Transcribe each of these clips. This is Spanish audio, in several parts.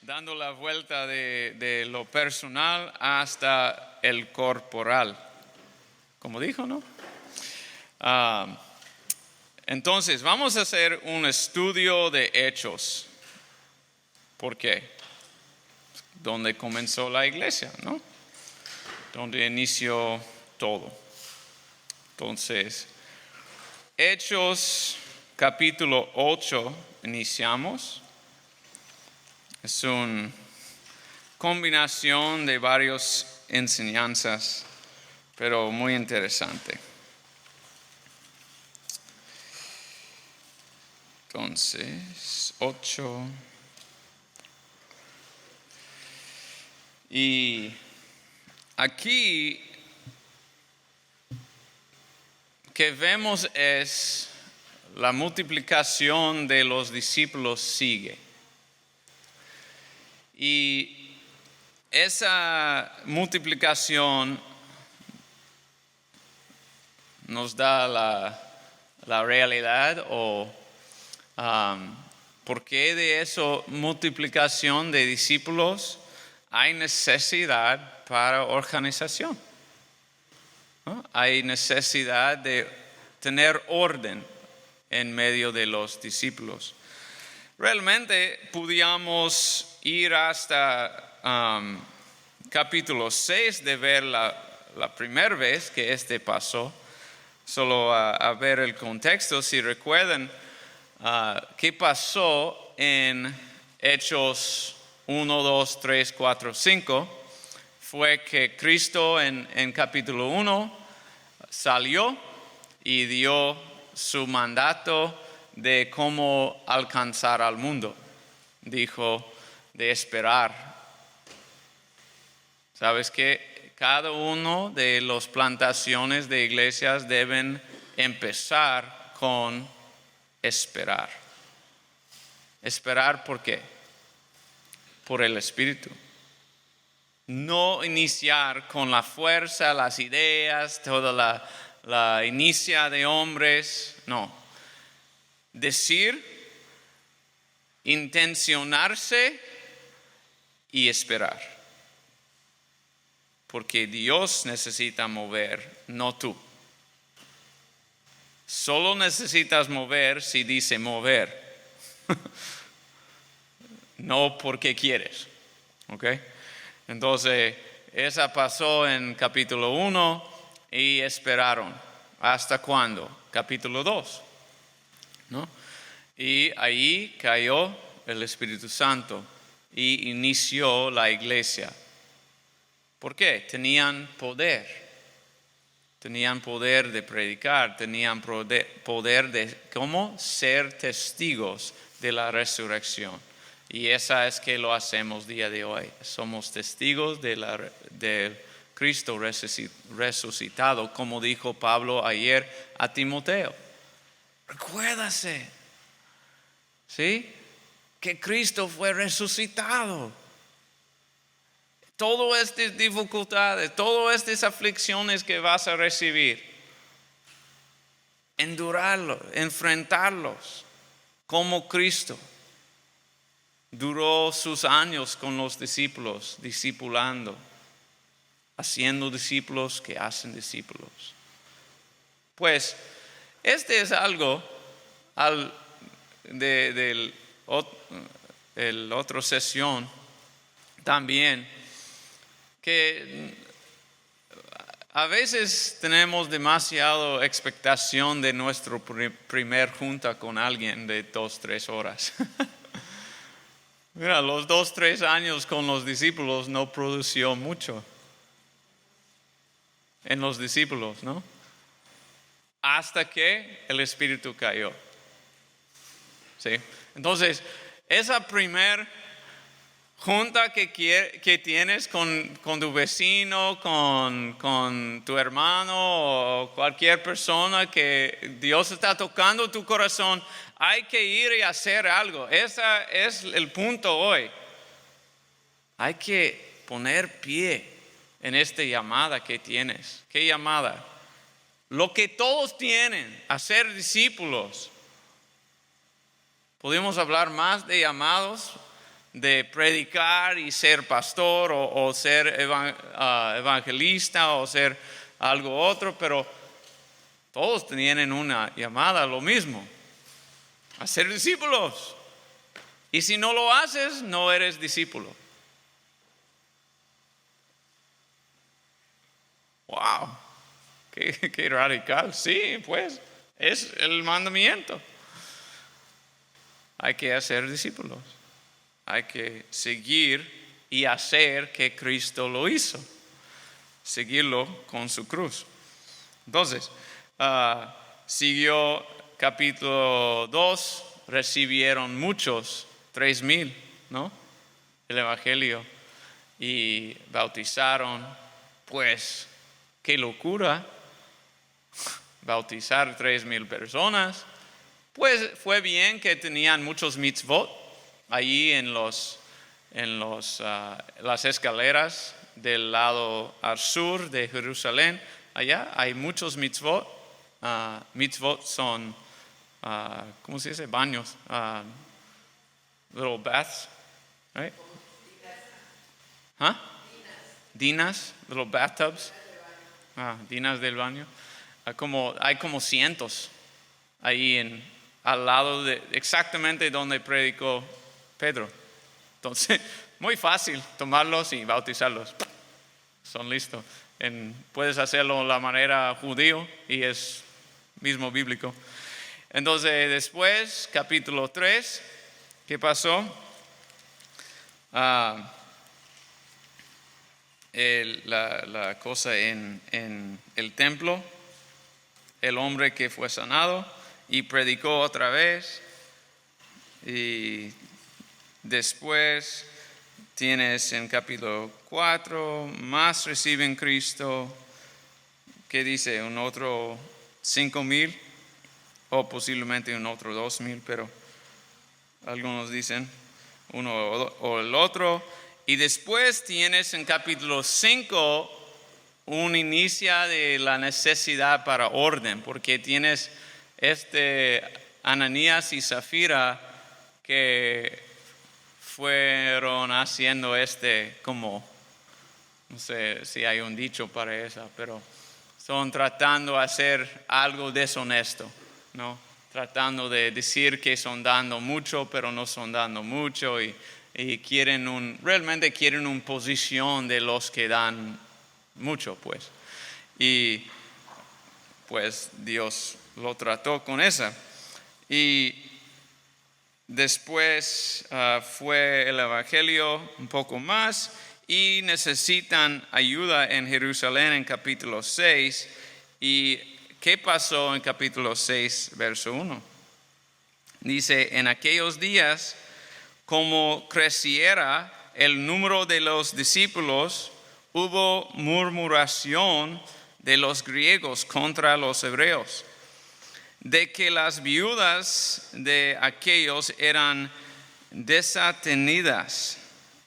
dando la vuelta de lo personal hasta el corporal. Como dijo, ¿no? Entonces, vamos a hacer un estudio de Hechos. ¿Por qué? Donde comenzó la iglesia, ¿no? Donde inició todo. Entonces, Hechos capítulo 8 iniciamos. Es una combinación de varias enseñanzas, pero muy interesante. Entonces, 8. Y aquí que vemos es la multiplicación de los discípulos sigue. Y esa multiplicación nos da la realidad o por qué de esa multiplicación de discípulos hay necesidad para organización, ¿no? Hay necesidad de tener orden en medio de los discípulos. Realmente podíamos ir hasta capítulo 6 de ver la primera vez que pasó, solo a ver el contexto. Si recuerdan qué pasó en Hechos 1, 2, 3, 4, 5, fue que Cristo en capítulo 1 salió y dio su mandato de cómo alcanzar al mundo. Dijo de esperar. ¿Sabes qué? Cada uno de las plantaciones de iglesias deben empezar con esperar. ¿Esperar por qué? Por el Espíritu. No iniciar con la fuerza, las ideas, toda la inicia de hombres. No. Decir, intencionarse y esperar. Porque Dios necesita mover, no tú. Solo necesitas mover si dice mover. No porque quieres. ¿Ok? Entonces, esa pasó en capítulo 1 y esperaron. ¿Hasta cuándo? Capítulo 2. ¿No? Y ahí cayó el Espíritu Santo y inició la iglesia. ¿Por qué? Tenían poder. Tenían poder de predicar, tenían poder de cómo ser testigos de la resurrección. Y esa es que lo hacemos día de hoy. Somos testigos de Cristo resucitado, como dijo Pablo ayer a Timoteo. Recuérdase, ¿sí? Que Cristo fue resucitado. Todas estas dificultades, todas estas aflicciones que vas a recibir, endurarlos, enfrentarlos como Cristo. Duró sus años con los discípulos, discipulando, haciendo discípulos que hacen discípulos. Pues, es algo de la otra sesión también, que a veces tenemos demasiada expectación de nuestra primer junta con alguien de 2-3 horas. Mira, los 2-3 años con los discípulos no produció mucho en los discípulos, ¿no? Hasta que el Espíritu cayó. ¿Sí? Entonces, esa primer junta que tienes con tu vecino, con tu hermano o cualquier persona que Dios está tocando tu corazón, hay que ir y hacer algo. Ese es el punto hoy. Hay que poner pie en esta llamada que tienes. ¿Qué llamada? Lo que todos tienen, hacer discípulos. Podemos hablar más de llamados de predicar y ser pastor o ser evangelista o ser algo otro, pero todos tienen una llamada a lo mismo, a ser discípulos. Y si no lo haces, no eres discípulo. Wow, qué radical. Sí, pues es el mandamiento. Hay que hacer discípulos. Hay que seguir y hacer que Cristo lo hizo. Seguirlo con su cruz. Entonces, siguió capítulo 2, recibieron muchos, 3,000, ¿no? El Evangelio. Y bautizaron, pues, qué locura, bautizar 3,000 personas. Pues fue bien que tenían muchos mitzvot allí en las escaleras del lado al sur de Jerusalén. Allá hay muchos mitzvot. Mitzvot son, ¿cómo se dice? Baños, little baths, right? Dinas, little bathtubs. Dinas del baño. Hay como cientos ahí al lado de exactamente donde predicó Pedro. Entonces, muy fácil tomarlos y bautizarlos. Son listos. Puedes hacerlo de la manera judío y es mismo bíblico. Entonces, después, capítulo 3, ¿qué pasó? La cosa en el templo, el hombre que fue sanado y predicó otra vez. Y después tienes en capítulo 4, más reciben Cristo. ¿Qué dice? Un otro 5,000 o posiblemente un otro 2,000, pero algunos dicen uno o el otro. Y después tienes en capítulo 5 un inicio de la necesidad para orden, porque tienes Ananías y Zafira que fueron haciendo como, no sé si hay un dicho para eso, pero son tratando de hacer algo deshonesto, ¿no? Tratando de decir que son dando mucho, pero no son dando mucho y realmente quieren una posición de los que dan mucho, pues. Y pues Dios lo trató con esa. Y después fue el Evangelio un poco más y necesitan ayuda en Jerusalén en capítulo 6. ¿Y qué pasó en capítulo 6, verso 1? Dice, en aquellos días, como creciera el número de los discípulos, hubo murmuración de los griegos contra los hebreos, de que las viudas de aquellos eran desatendidas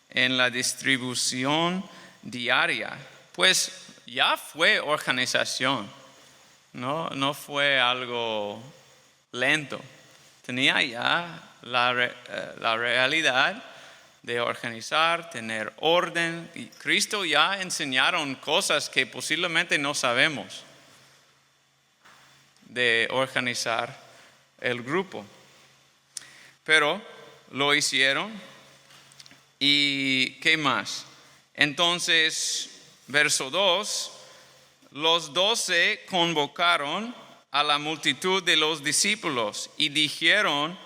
en la distribución diaria. Pues ya fue organización, no fue algo lento. Tenía ya la realidad de organizar, tener orden. Y Cristo ya enseñaron cosas que posiblemente no sabemos de organizar el grupo. Pero lo hicieron. ¿Y qué más? Entonces, verso 2, los 12 convocaron a la multitud de los discípulos y dijeron,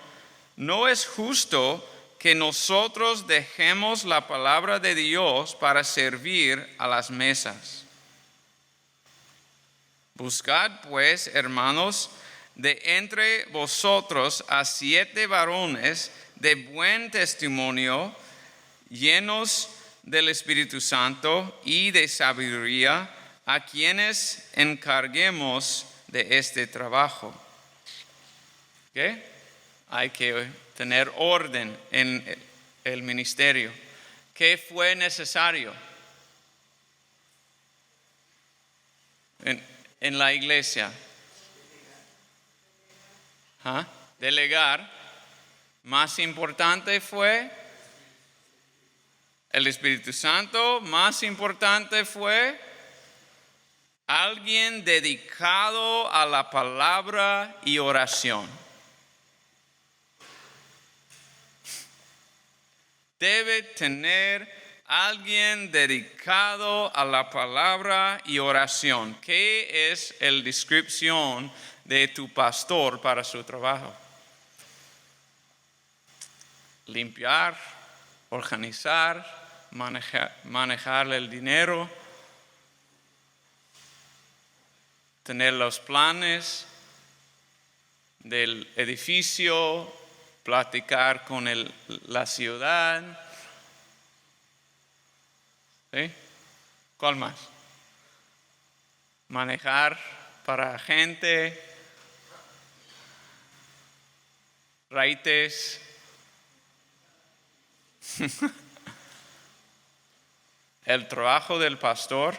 no es justo que nosotros dejemos la palabra de Dios para servir a las mesas. Buscad pues, hermanos, de entre vosotros a 7 varones de buen testimonio, llenos del Espíritu Santo y de sabiduría, a quienes encarguemos de este trabajo. ¿Qué? Hay que tener orden en el ministerio. ¿Qué fue necesario en la iglesia? Delegar. Más importante fue el Espíritu Santo más importante fue alguien dedicado a la palabra y oración. Debe tener alguien dedicado a la palabra y oración. ¿Qué es la descripción de tu pastor para su trabajo? Limpiar, organizar, manejar el dinero, tener los planes del edificio, platicar con la ciudad. ¿Sí? ¿Cuál más? Manejar para gente, raites. El trabajo del pastor,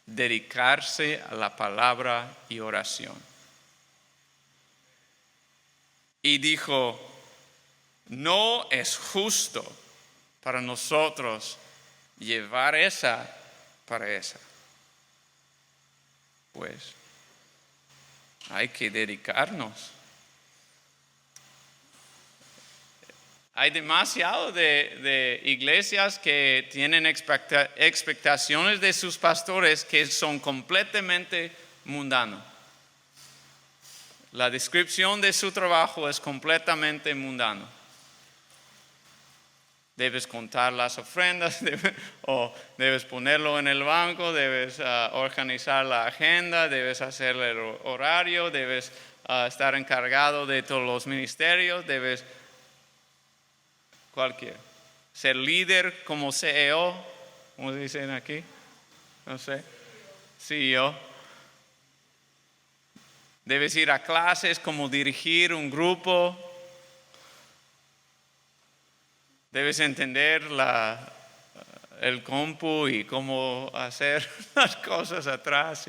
dedicarse a la palabra y oración. Y dijo, no es justo para nosotros llevar esa para esa. Pues hay que dedicarnos. Hay demasiado de iglesias que tienen expectaciones de sus pastores que son completamente mundanos. La descripción de su trabajo es completamente mundano. Debes contar las ofrendas, o debes ponerlo en el banco, debes organizar la agenda, debes hacer el horario, debes estar encargado de todos los ministerios, debes ser líder como CEO, ¿cómo se dicen aquí? No sé, CEO. Debes ir a clases como dirigir un grupo. Debes entender el compu y cómo hacer las cosas atrás.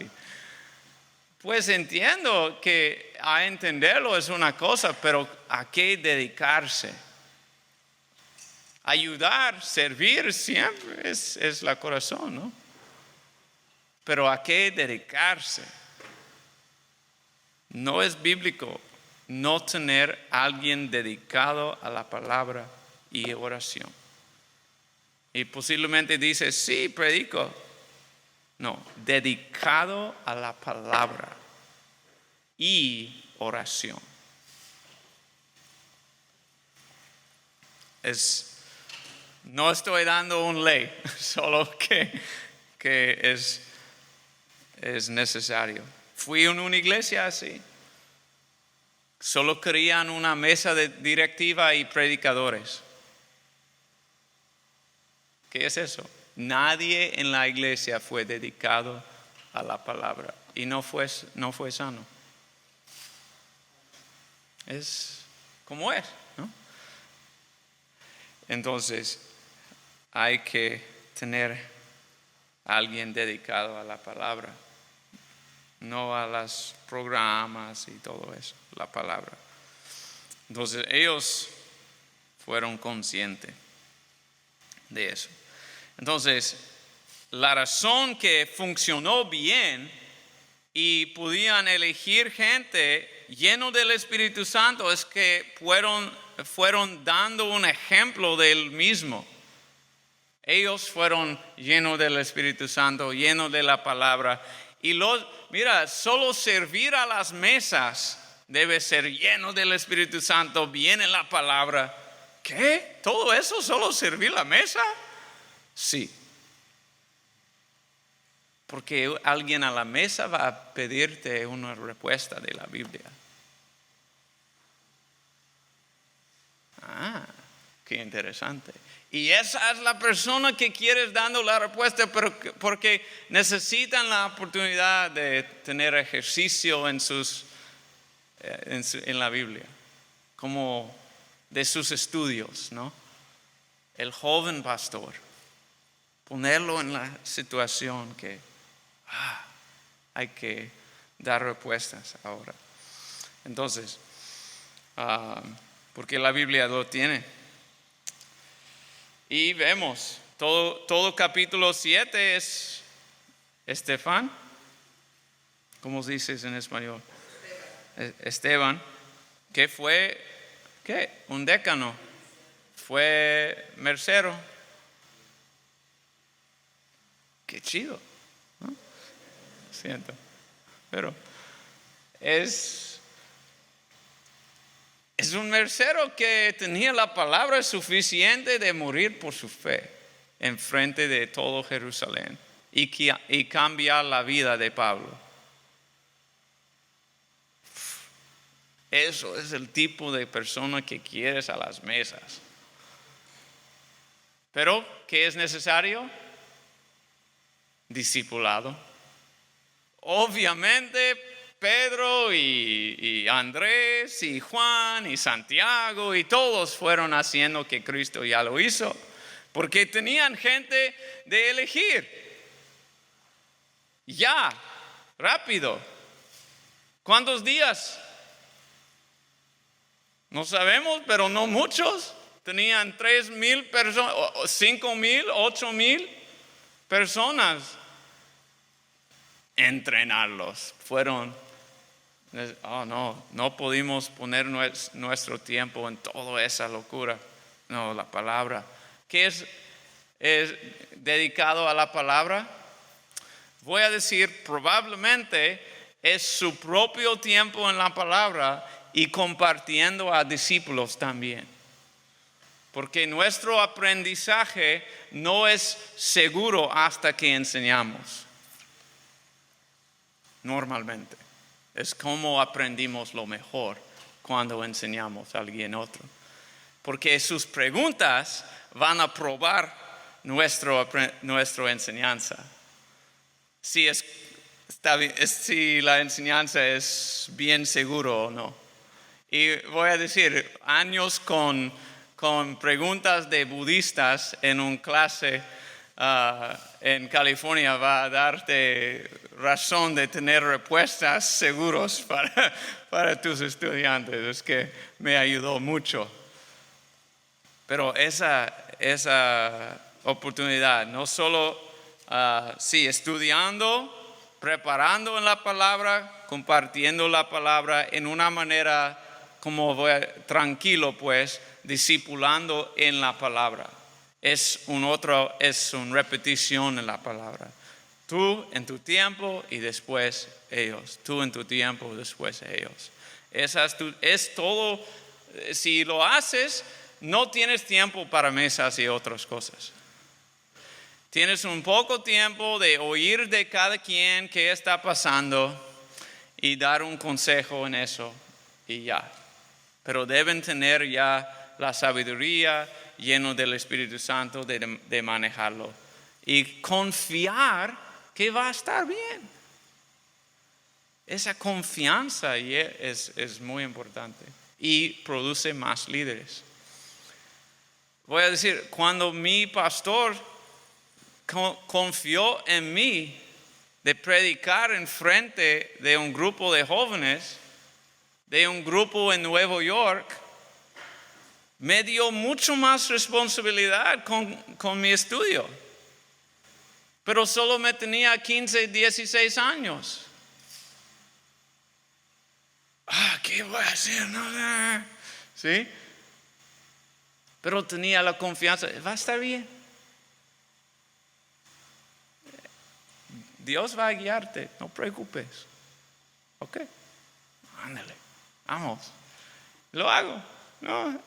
Pues entiendo que a entenderlo es una cosa, pero ¿a qué dedicarse? Ayudar, servir siempre es la corazón, ¿no? Pero ¿a qué dedicarse? No es bíblico no tener a alguien dedicado a la palabra y oración. Y posiblemente dice, sí, predico. No, dedicado a la palabra y oración. No estoy dando una ley, solo que es necesario. Fui en una iglesia así. Solo querían una mesa directiva y predicadores. ¿Qué es eso? Nadie en la iglesia fue dedicado a la palabra y no fue sano. Es como es, ¿no? Entonces, hay que tener a alguien dedicado a la palabra. No a los programas y todo eso, la palabra. Entonces ellos fueron conscientes de eso. Entonces, la razón que funcionó bien y podían elegir gente lleno del Espíritu Santo es que fueron dando un ejemplo del mismo. Ellos fueron llenos del Espíritu Santo, llenos de la palabra. Y mira, solo servir a las mesas debe ser lleno del Espíritu Santo, viene la palabra. ¿Qué? ¿Todo eso solo servir la mesa? Sí. Porque alguien a la mesa va a pedirte una respuesta de la Biblia. Qué interesante. Y esa es la persona que quieres dando la respuesta, pero porque necesitan la oportunidad de tener ejercicio en la Biblia, como de sus estudios, ¿no? El joven pastor, ponerlo en la situación que hay que dar respuestas ahora. Entonces, porque la Biblia lo tiene. Y vemos todo capítulo 7 es Esteban. ¿Cómo se dice en español? Esteban, que fue, un décano, fue mercero. Qué chido, ¿no? Siento, pero es un mercero que tenía la palabra suficiente de morir por su fe en frente de todo Jerusalén y cambiar la vida de Pablo. Eso es el tipo de persona que quieres a las mesas. Pero, ¿qué es necesario? Discipulado. Obviamente, Pedro y Andrés y Juan y Santiago y todos fueron haciendo que Cristo ya lo hizo, porque tenían gente de elegir. Ya, rápido. ¿Cuántos días? No sabemos, pero no muchos. Tenían 3,000 personas, 5,000, 8,000 personas. Entrenarlos. Fueron, no pudimos poner nuestro tiempo en toda esa locura. No, la palabra. ¿Qué es dedicado a la palabra? Voy a decir, probablemente es su propio tiempo en la palabra y compartiendo a discípulos también. Porque nuestro aprendizaje no es seguro hasta que enseñamos. Normalmente. Es como aprendimos lo mejor cuando enseñamos a alguien otro. Porque sus preguntas van a probar nuestra enseñanza. Si la enseñanza es bien seguro o no. Y voy a decir, años con preguntas de budistas en una clase en California va a darte razón de tener respuestas seguras para tus estudiantes. Es que me ayudó mucho. Pero esa oportunidad, no solo estudiando, preparando en la palabra, compartiendo la palabra en una manera tranquilo, pues, discipulando en la palabra. Es una repetición en la palabra. Tú en tu tiempo y después ellos. Tú en tu tiempo y después ellos. Es todo. Si lo haces, no tienes tiempo para mesas y otras cosas. Tienes un poco tiempo de oír de cada quien qué está pasando y dar un consejo en eso y ya. Pero deben tener ya la sabiduría lleno del Espíritu Santo de manejarlo y confiar que va a estar bien. Esa confianza es muy importante y produce más líderes. Voy a decir, cuando mi pastor confió en mí de predicar en frente de un grupo de jóvenes, de un grupo en Nueva York, me dio mucho más responsabilidad con mi estudio. Pero solo me tenía 15, 16 años. ¿Qué voy a hacer? No. ¿Sí? Pero tenía la confianza, va a estar bien. Dios va a guiarte, no preocupes. Ok, ándale, vamos. Lo hago. No,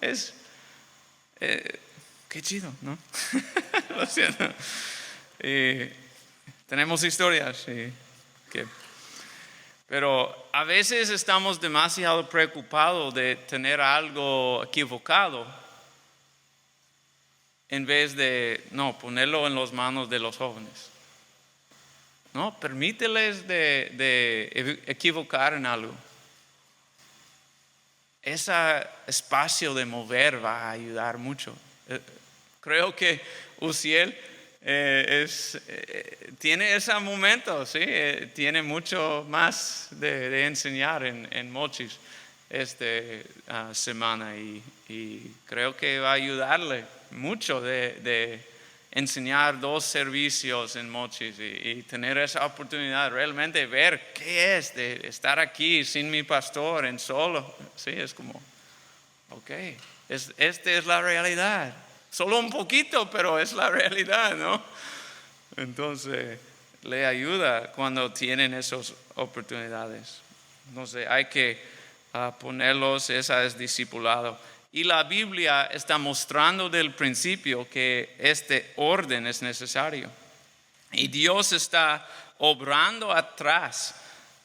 qué chido, ¿no? Lo siento. Tenemos historias. Pero a veces estamos demasiado preocupados de tener algo equivocado en vez de ponerlo en las manos de los jóvenes. No, permíteles de equivocar en algo. Ese espacio de mover va a ayudar mucho. Creo que Uziel tiene ese momento, ¿sí? Tiene mucho más de enseñar en Mochis esta semana y creo que va a ayudarle mucho de enseñar 2 servicios en Mochis y tener esa oportunidad, realmente ver qué es de estar aquí sin mi pastor en solo. Sí, es como, ok, esta es la realidad. Solo un poquito, pero es la realidad, ¿no? Entonces, le ayuda cuando tienen esas oportunidades. Entonces, hay que ponerlos, esa es discipulado. Y la Biblia está mostrando del principio que este orden es necesario. Y Dios está obrando atrás.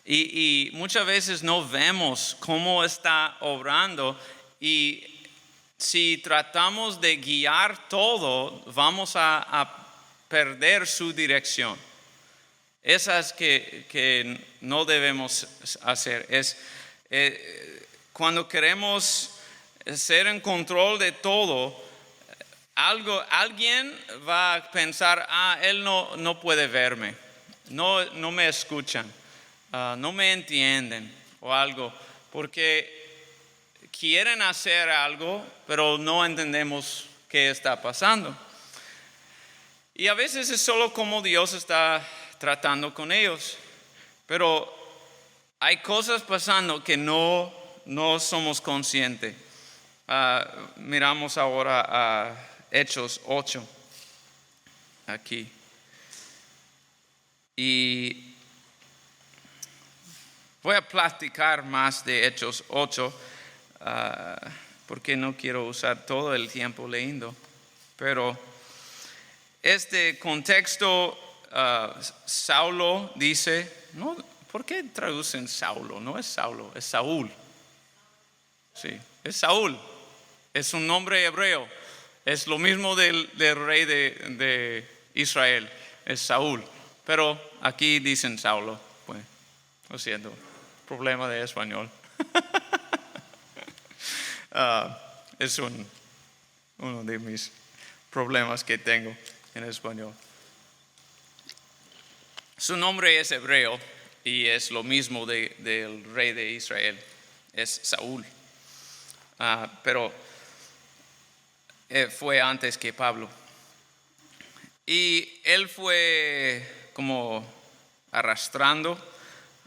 Y muchas veces no vemos cómo está obrando. Y si tratamos de guiar todo, vamos a perder su dirección. Esas que no debemos hacer. Cuando queremos ser en control de todo, alguien va a pensar, él no puede verme, no me escuchan, no me entienden o algo, porque quieren hacer algo, pero no entendemos qué está pasando. Y a veces es solo como Dios está tratando con ellos, pero hay cosas pasando que no somos conscientes. Miramos ahora a Hechos 8, aquí. Y voy a platicar más de Hechos 8, porque no quiero usar todo el tiempo leyendo. Pero este contexto, Saulo dice, no, ¿por qué traducen Saulo? No es Saulo, es Saúl. Sí, es Saúl. Es un nombre hebreo. Es lo mismo del rey de Israel. Es Saúl. Pero aquí dicen Saulo. Pues, lo siento. Problema de español. Es uno de mis problemas que tengo en español. Su nombre es hebreo y es lo mismo del rey de Israel. Es Saúl. Pero fue antes que Pablo. Y él fue como arrastrando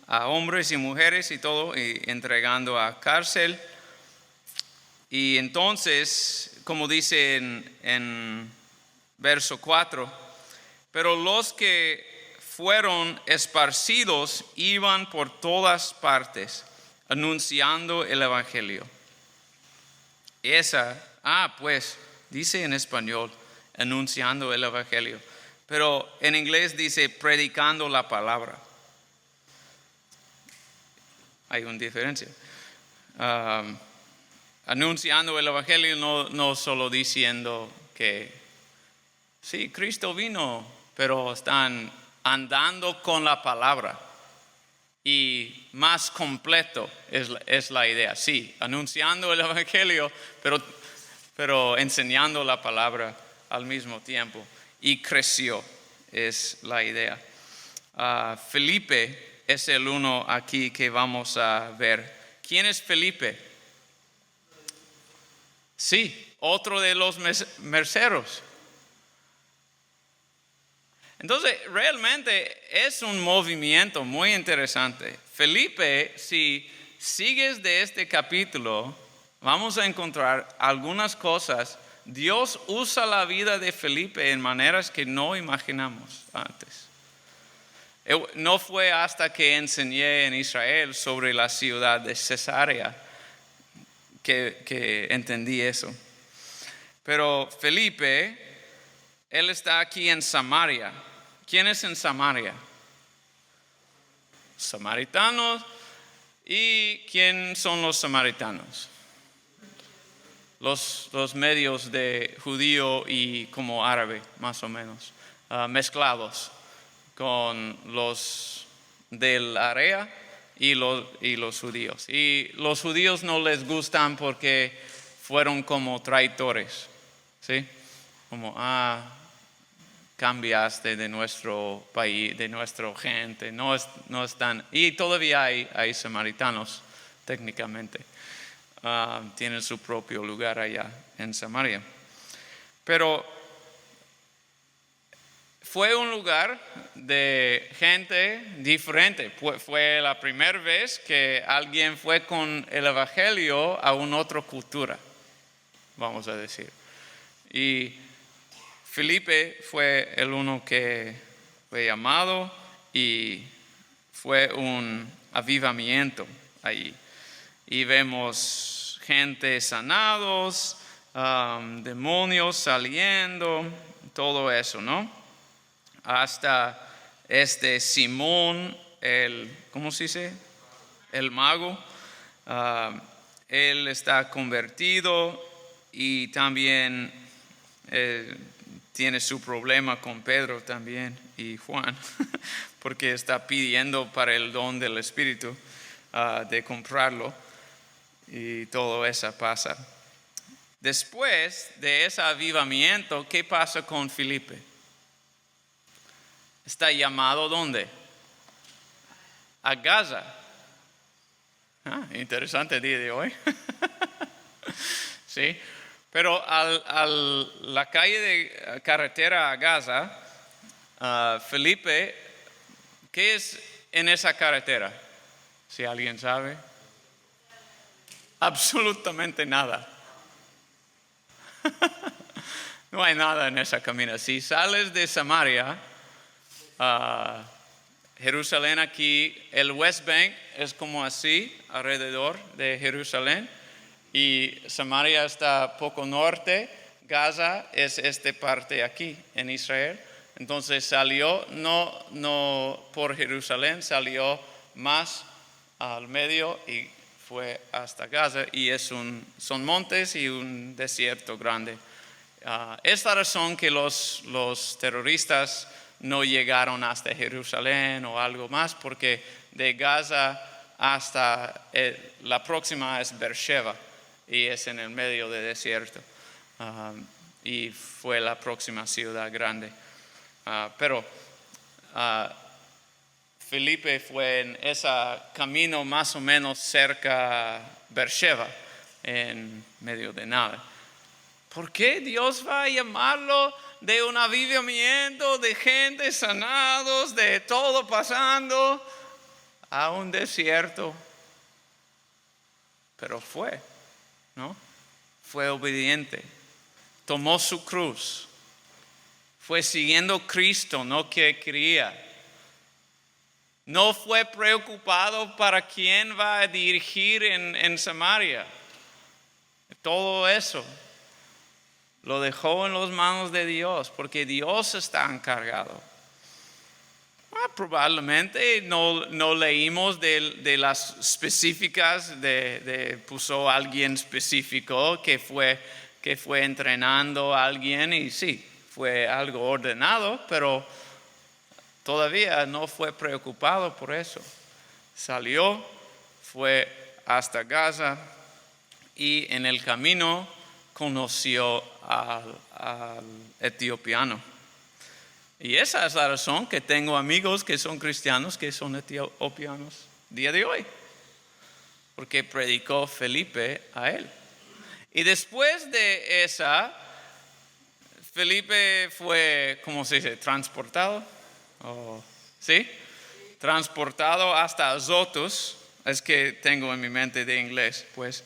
a hombres y mujeres y todo, y entregando a cárcel. Y entonces, como dice en verso 4, pero los que fueron esparcidos iban por todas partes, anunciando el evangelio. Pues dice en español, anunciando el evangelio, pero en inglés dice predicando la palabra. Hay una diferencia. Anunciando el evangelio no solo diciendo que sí, Cristo vino, pero están andando con la palabra. Y más completo es la idea. Sí, anunciando el evangelio, pero enseñando la palabra al mismo tiempo. Y creció, es la idea. Felipe es el uno aquí que vamos a ver. ¿Quién es Felipe? Sí, otro de los merceros. Entonces, realmente es un movimiento muy interesante. Felipe, si sigues de este capítulo, vamos a encontrar algunas cosas. Dios usa la vida de Felipe en maneras que no imaginamos antes. No fue hasta que enseñé en Israel sobre la ciudad de Cesarea que entendí eso. Pero Felipe, él está aquí en Samaria. ¿Quién es en Samaria? Samaritanos. ¿Y quién son los samaritanos? Los medios de judío y como árabe, más o menos, mezclados con los del área y los judíos. Y los judíos no les gustan porque fueron como traidores, ¿sí? Como, cambiaste de nuestro país, de nuestra gente, no están, y todavía hay samaritanos técnicamente, tienen su propio lugar allá en Samaria. Pero fue un lugar de gente diferente. Fue la primera vez que alguien fue con el evangelio a una otra cultura, vamos a decir. Y Felipe fue el uno que fue llamado y fue un avivamiento ahí. Y vemos gente sanados, demonios saliendo, todo eso, ¿no? Hasta Simón, ¿cómo se dice? El mago, él está convertido y también tiene su problema con Pedro también y Juan, porque está pidiendo para el don del Espíritu de comprarlo y todo eso pasa. Después de ese avivamiento, ¿qué pasa con Felipe? Está llamado ¿dónde? A Gaza. Interesante el día de hoy. Sí, pero la calle de carretera a Gaza, Felipe, ¿qué es en esa carretera? Si alguien sabe. Absolutamente nada. No hay nada en esa camina. Si sales de Samaria, Jerusalén aquí, el West Bank es como así, alrededor de Jerusalén, y Samaria está poco norte, Gaza es esta parte aquí en Israel. Entonces salió no por Jerusalén, salió más al medio y fue hasta Gaza, y son montes y un desierto grande. Es la razón que los terroristas no llegaron hasta Jerusalén o algo más, porque de Gaza hasta la próxima es Beersheba y es en el medio del desierto, y fue la próxima ciudad grande. Pero Felipe fue en ese camino más o menos cerca Beersheba, en medio de nada. ¿Por qué Dios va a llamarlo de un avivamiento, de gente sanados, de todo pasando, a un desierto? Pero fue, ¿no? Fue obediente, tomó su cruz, fue siguiendo a Cristo, no que quería. No fue preocupado para quién va a dirigir en Samaria. Todo eso lo dejó en las manos de Dios, porque Dios está encargado. Probablemente no leímos de las específicas, puso alguien específico que fue entrenando a alguien, y sí, fue algo ordenado, pero todavía no fue preocupado por eso. Salió, fue hasta Gaza y en el camino conoció al etiopiano. Y esa es la razón que tengo amigos que son cristianos, que son etiopianos día de hoy, porque predicó Felipe a él. Y después de esa, Felipe fue, ¿cómo se dice? Transportado. ¿Sí? Transportado hasta Azotus. Es que tengo en mi mente de inglés, pues,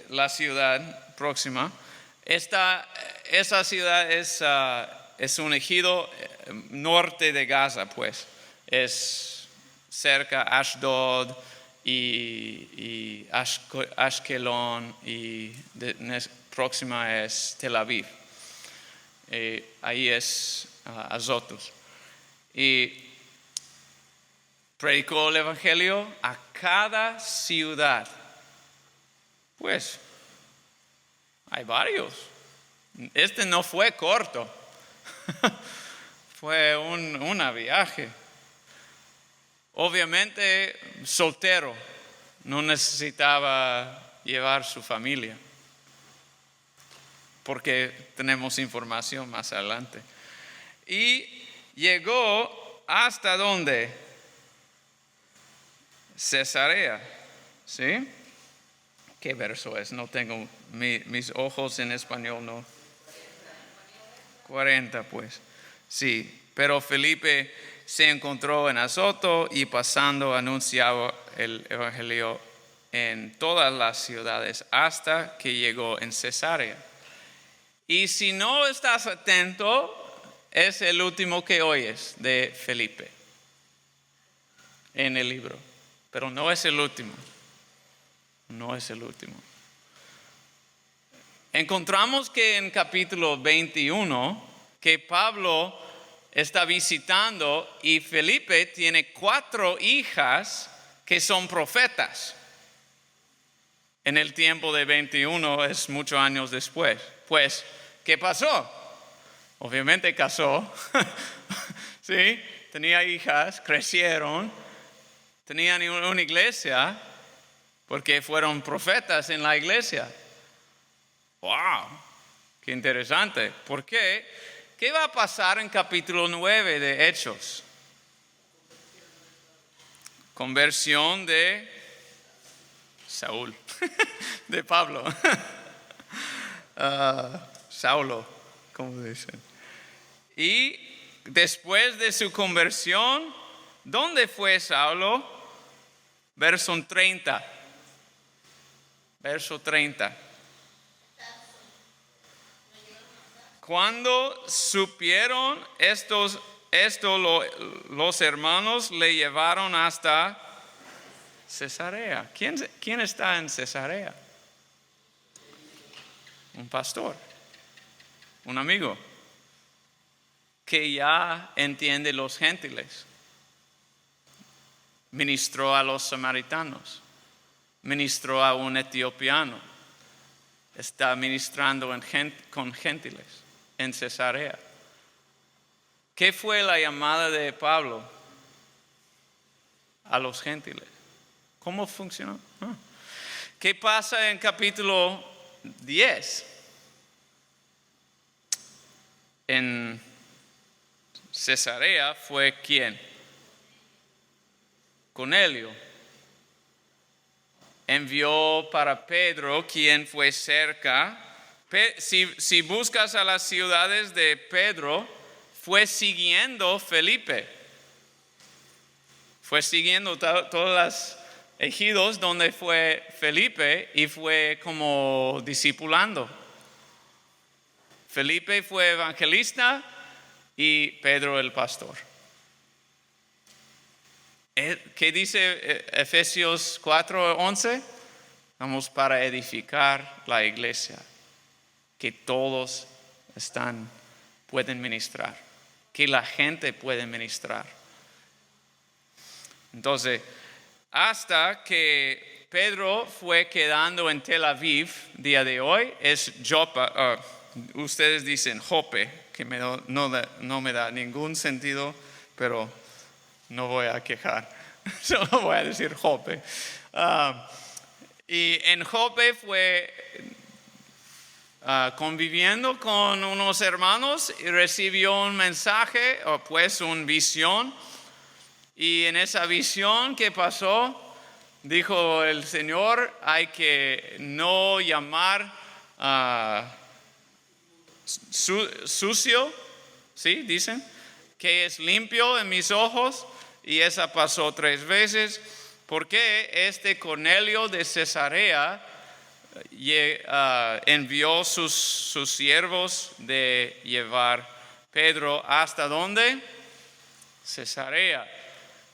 la ciudad próxima. Esa ciudad es un ejido norte de Gaza, pues. Es cerca Ashdod y Ashkelon, y próxima es Tel Aviv. Ahí es Azotus. Y predicó el evangelio a cada ciudad. Pues hay varios. Este no fue corto. Fue un viaje. Obviamente soltero, no necesitaba llevar su familia, porque tenemos información más adelante. Y llegó hasta ¿dónde? Cesarea, ¿sí? ¿Qué verso es? No tengo mis ojos en español, no. 40, pues. Sí, pero Felipe se encontró en Azoto y pasando anunciaba el evangelio en todas las ciudades hasta que llegó en Cesarea. Y si no estás atento, es el último que oyes de Felipe en el libro, pero no es el último. No es el último. Encontramos que en capítulo 21 que Pablo está visitando y Felipe tiene 4 hijas que son profetas. En el tiempo de 21 es muchos años después. Pues, ¿qué pasó? Obviamente casó. ¿Sí? Tenía hijas, crecieron, tenían una iglesia porque fueron profetas en la iglesia. ¡Wow! ¡Qué interesante! ¿Por qué? ¿Qué va a pasar en capítulo 9 de Hechos? Conversión de Saúl, de Pablo. Saulo, como dicen. Y después de su conversión, ¿dónde fue Saulo? Verso 30. Verso 30. Cuando supieron esto los hermanos le llevaron hasta Cesarea. ¿Quién está en Cesarea? Un pastor, un amigo, que ya entiende los gentiles. Ministró a los samaritanos, ministró a un etiopiano, está ministrando con gentiles en Cesarea. ¿Qué fue la llamada de Pablo a los gentiles? ¿Cómo funcionó? ¿Qué pasa en capítulo 10? En Cesarea fue ¿quién? Cornelio. Envió para Pedro, quien fue cerca. Si buscas a las ciudades de Pedro, fue siguiendo Felipe. Fue siguiendo todos los ejidos donde fue Felipe y fue como discipulando. Felipe fue evangelista y Pedro el pastor. ¿Qué dice Efesios 4:11? Vamos para edificar la iglesia, que todos pueden ministrar, que la gente puede ministrar. Entonces, hasta que Pedro fue quedando en Tel Aviv, día de hoy, es Jopa, ustedes dicen Jope, que no me da ningún sentido, pero no voy a quejar, solo voy a decir Jope. Y en Jope fue conviviendo con unos hermanos y recibió un mensaje, o pues una visión. Y en esa visión que pasó, dijo el Señor, hay que no llamar sucio, ¿sí? Dicen, que es limpio en mis ojos. Y esa pasó 3 veces, porque este Cornelio de Cesarea envió sus siervos de llevar Pedro hasta ¿dónde? Cesarea.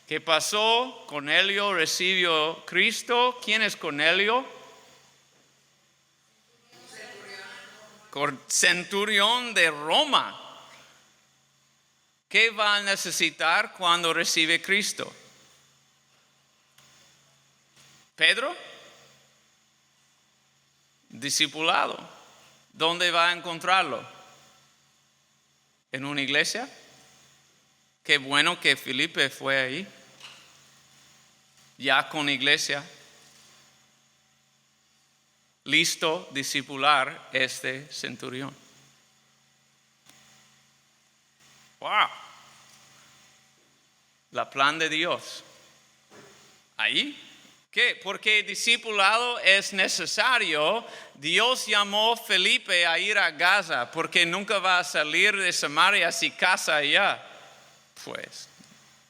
¿Qué pasó? Cornelio recibió Cristo. ¿Quién es Cornelio? Centurión de Roma. ¿Qué va a necesitar cuando recibe Cristo? Pedro, discipulado. ¿Dónde va a encontrarlo? ¿En una iglesia? Qué bueno que Felipe fue ahí, ya con iglesia, listo a discipular este centurión. ¡Wow! La plan de Dios. Ahí, ¿Qué? Porque discipulado es necesario. Dios llamó a Felipe a ir a Gaza porque nunca va a salir de Samaria si casa allá. Pues,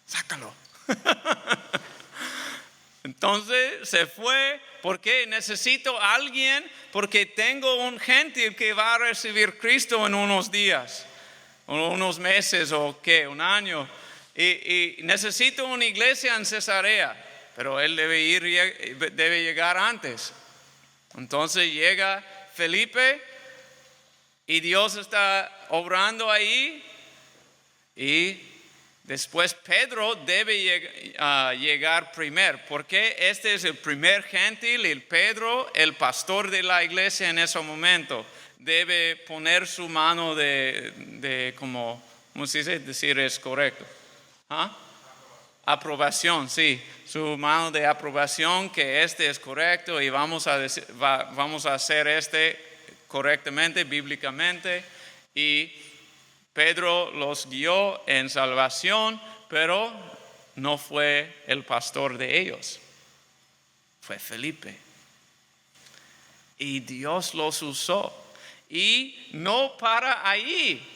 sácalo. Entonces se fue porque necesito a alguien, porque tengo un gentil que va a recibir Cristo en unos días, o unos meses o qué, un año. Y necesito una iglesia en Cesarea, pero él debe llegar antes. Entonces llega Felipe y Dios está obrando ahí y después Pedro debe llegar primero, porque este es el primer gentil y Pedro, el pastor de la iglesia en ese momento, debe poner su mano de ¿cómo se dice? Decir es correcto. ¿Ah? Aprobación, sí, su mano de aprobación que este es correcto y vamos a hacer este correctamente, bíblicamente. Y Pedro los guió en salvación, pero no fue el pastor de ellos, fue Felipe. Y Dios los usó. Y no para ahí.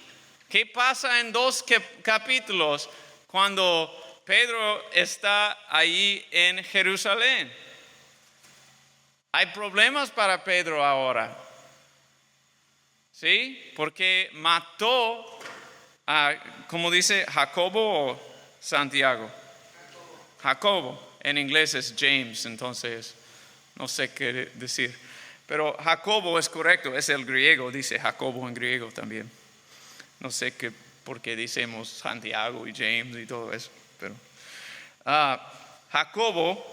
¿Qué pasa en 2 capítulos cuando Pedro está ahí en Jerusalén? Hay problemas para Pedro ahora. ¿Sí? Porque mató a, como dice, Jacobo o Santiago. Jacobo. En inglés es James, entonces no sé qué decir. Pero Jacobo es correcto, es el griego, dice Jacobo en griego también. No sé por qué decimos Santiago y James y todo eso. Pero Jacobo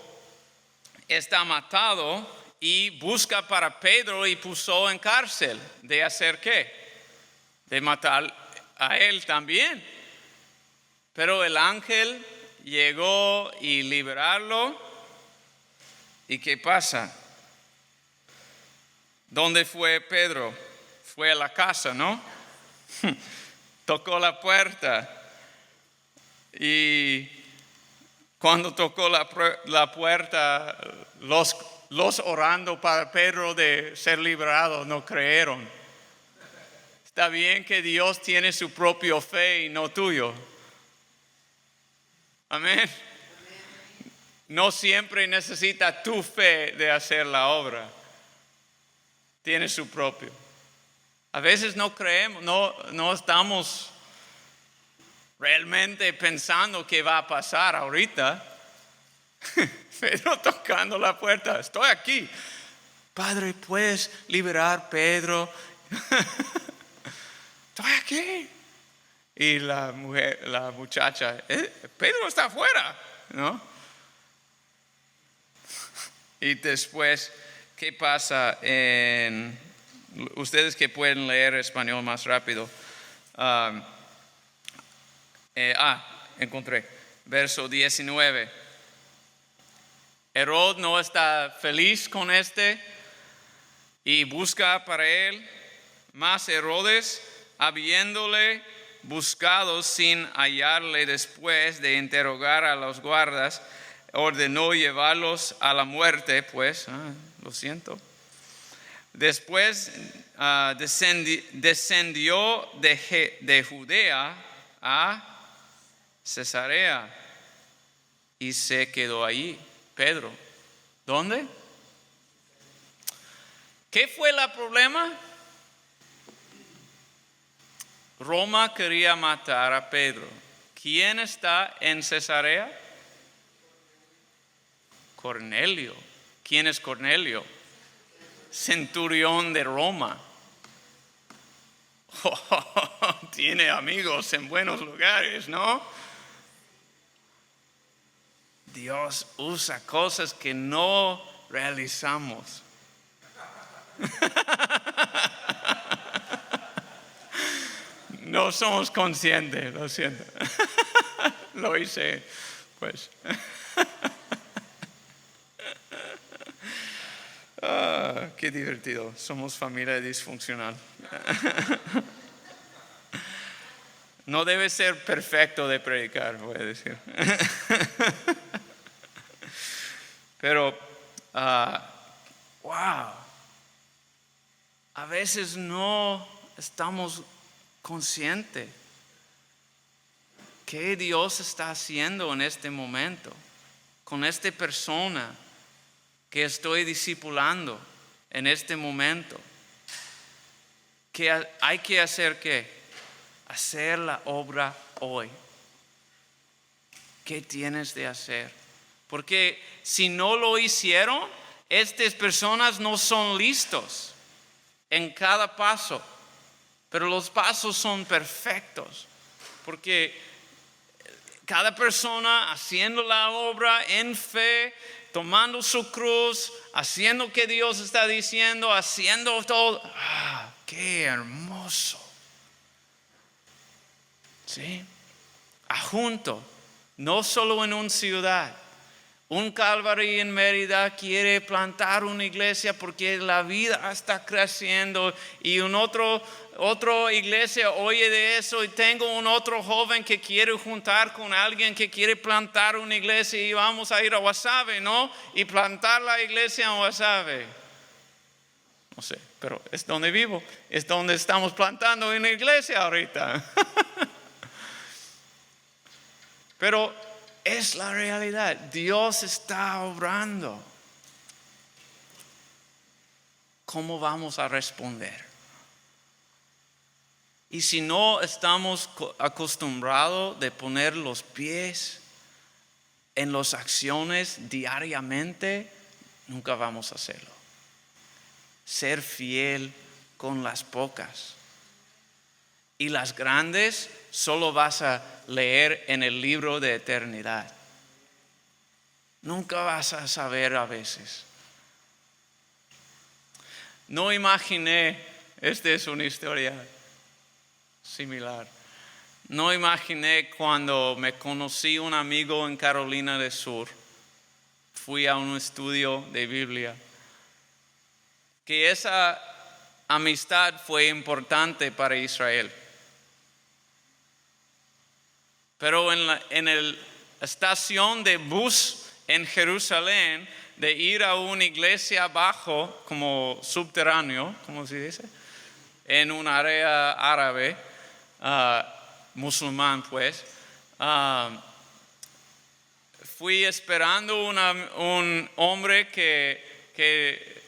está matado y busca para Pedro y puso en cárcel. ¿De hacer qué? De matar a él también. Pero el ángel llegó y liberarlo. ¿Y qué pasa? ¿Dónde fue Pedro? Fue a la casa, ¿no? Tocó la puerta. Y cuando tocó la puerta, los orando para Pedro de ser liberado no creyeron. Está bien que Dios tiene su propia fe y no tuyo. Amén. No siempre necesita tu fe de hacer la obra. Tiene su propio. A veces no creemos, no estamos realmente pensando qué va a pasar ahorita. Pedro tocando la puerta, estoy aquí. Padre, ¿puedes liberar Pedro? Estoy aquí. Y la muchacha, Pedro está afuera, ¿no? Y después, ¿qué pasa? Ustedes que pueden leer español más rápido. Encontré. Verso 19. Herod no está feliz con y busca para él. Mas Herodes, habiéndole buscado sin hallarle después de interrogar a los guardas, ordenó llevarlos a la muerte, pues, lo siento. Después descendió de Judea a Cesarea y se quedó allí. Pedro, ¿dónde? ¿Qué fue el problema? Roma quería matar a Pedro. ¿Quién está en Cesarea? Cornelio. ¿Quién es Cornelio? Centurión de Roma. Tiene amigos en buenos lugares, ¿no? Dios usa cosas que no realizamos. No somos conscientes, lo siento. Lo hice, pues. Qué divertido. Somos familia disfuncional. No debe ser perfecto de predicar, voy a decir. Pero wow, a veces no estamos conscientes qué Dios está haciendo en este momento con esta persona que estoy discipulando en este momento. Que hay que hacer ¿qué? Hacer la obra hoy. ¿Qué tienes de hacer? Porque si no lo hicieron, estas personas no son listos en cada paso. Pero los pasos son perfectos. Porque cada persona haciendo la obra en fe, tomando su cruz, haciendo que Dios está diciendo, haciendo todo. ¡Ah, qué hermoso! ¿Sí? Junto, no solo en una ciudad. Un Calvary en Mérida quiere plantar una iglesia porque la vida está creciendo y otra iglesia oye de eso y tengo un otro joven que quiere juntar con alguien que quiere plantar una iglesia y vamos a ir a Guasave, ¿no? Y plantar la iglesia en Guasave. No sé, pero es donde vivo, es donde estamos plantando una iglesia ahorita. Pero es la realidad. Dios está obrando. ¿Cómo vamos a responder? Y si no estamos acostumbrados de poner los pies en las acciones diariamente, nunca vamos a hacerlo. Ser fiel con las pocas. Y las grandes solo vas a leer en el libro de eternidad. Nunca vas a saber a veces. No imaginé, esta es una historia similar. No imaginé cuando me conocí un amigo en Carolina del Sur. Fui a un estudio de Biblia. Que esa amistad fue importante para Israel. Pero en la estación de bus en Jerusalén, de ir a una iglesia abajo, como subterráneo, ¿cómo se dice? En un área árabe, musulmán pues, fui esperando un hombre que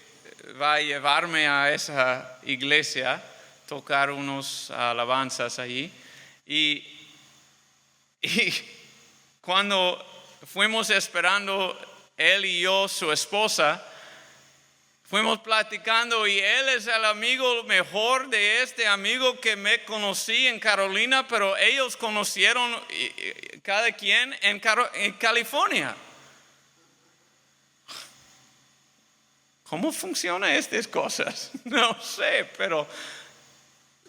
va a llevarme a esa iglesia, tocar unos alabanzas allí. Y cuando fuimos esperando, él y yo, su esposa, fuimos platicando y él es el amigo mejor de este amigo que me conocí en Carolina, pero ellos conocieron cada quien en California. ¿Cómo funcionan estas cosas? No sé, pero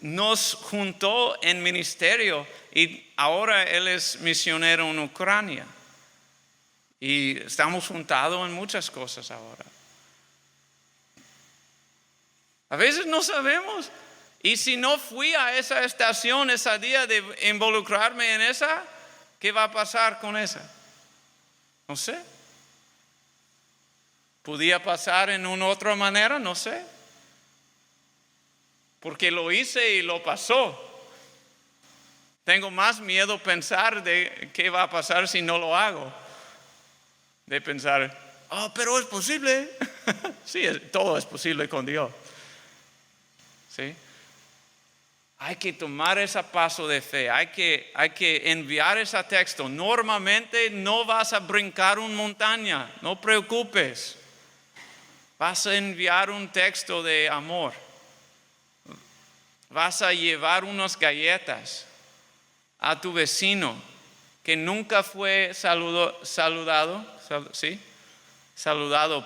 nos juntó en ministerio y ahora él es misionero en Ucrania. Y estamos juntados en muchas cosas ahora. A veces no sabemos. Y si no fui a esa estación ese día de involucrarme en esa, ¿qué va a pasar con esa? No sé. ¿Podía pasar en una otra manera? No sé. Porque lo hice y lo pasó. Tengo más miedo pensar de qué va a pasar si no lo hago. De pensar, pero es posible. Sí, todo es posible con Dios. ¿Sí? Hay que tomar ese paso de fe. Hay que enviar ese texto. Normalmente no vas a brincar una montaña. No preocupes. Vas a enviar un texto de amor. Vas a llevar unas galletas a tu vecino que nunca fue saludado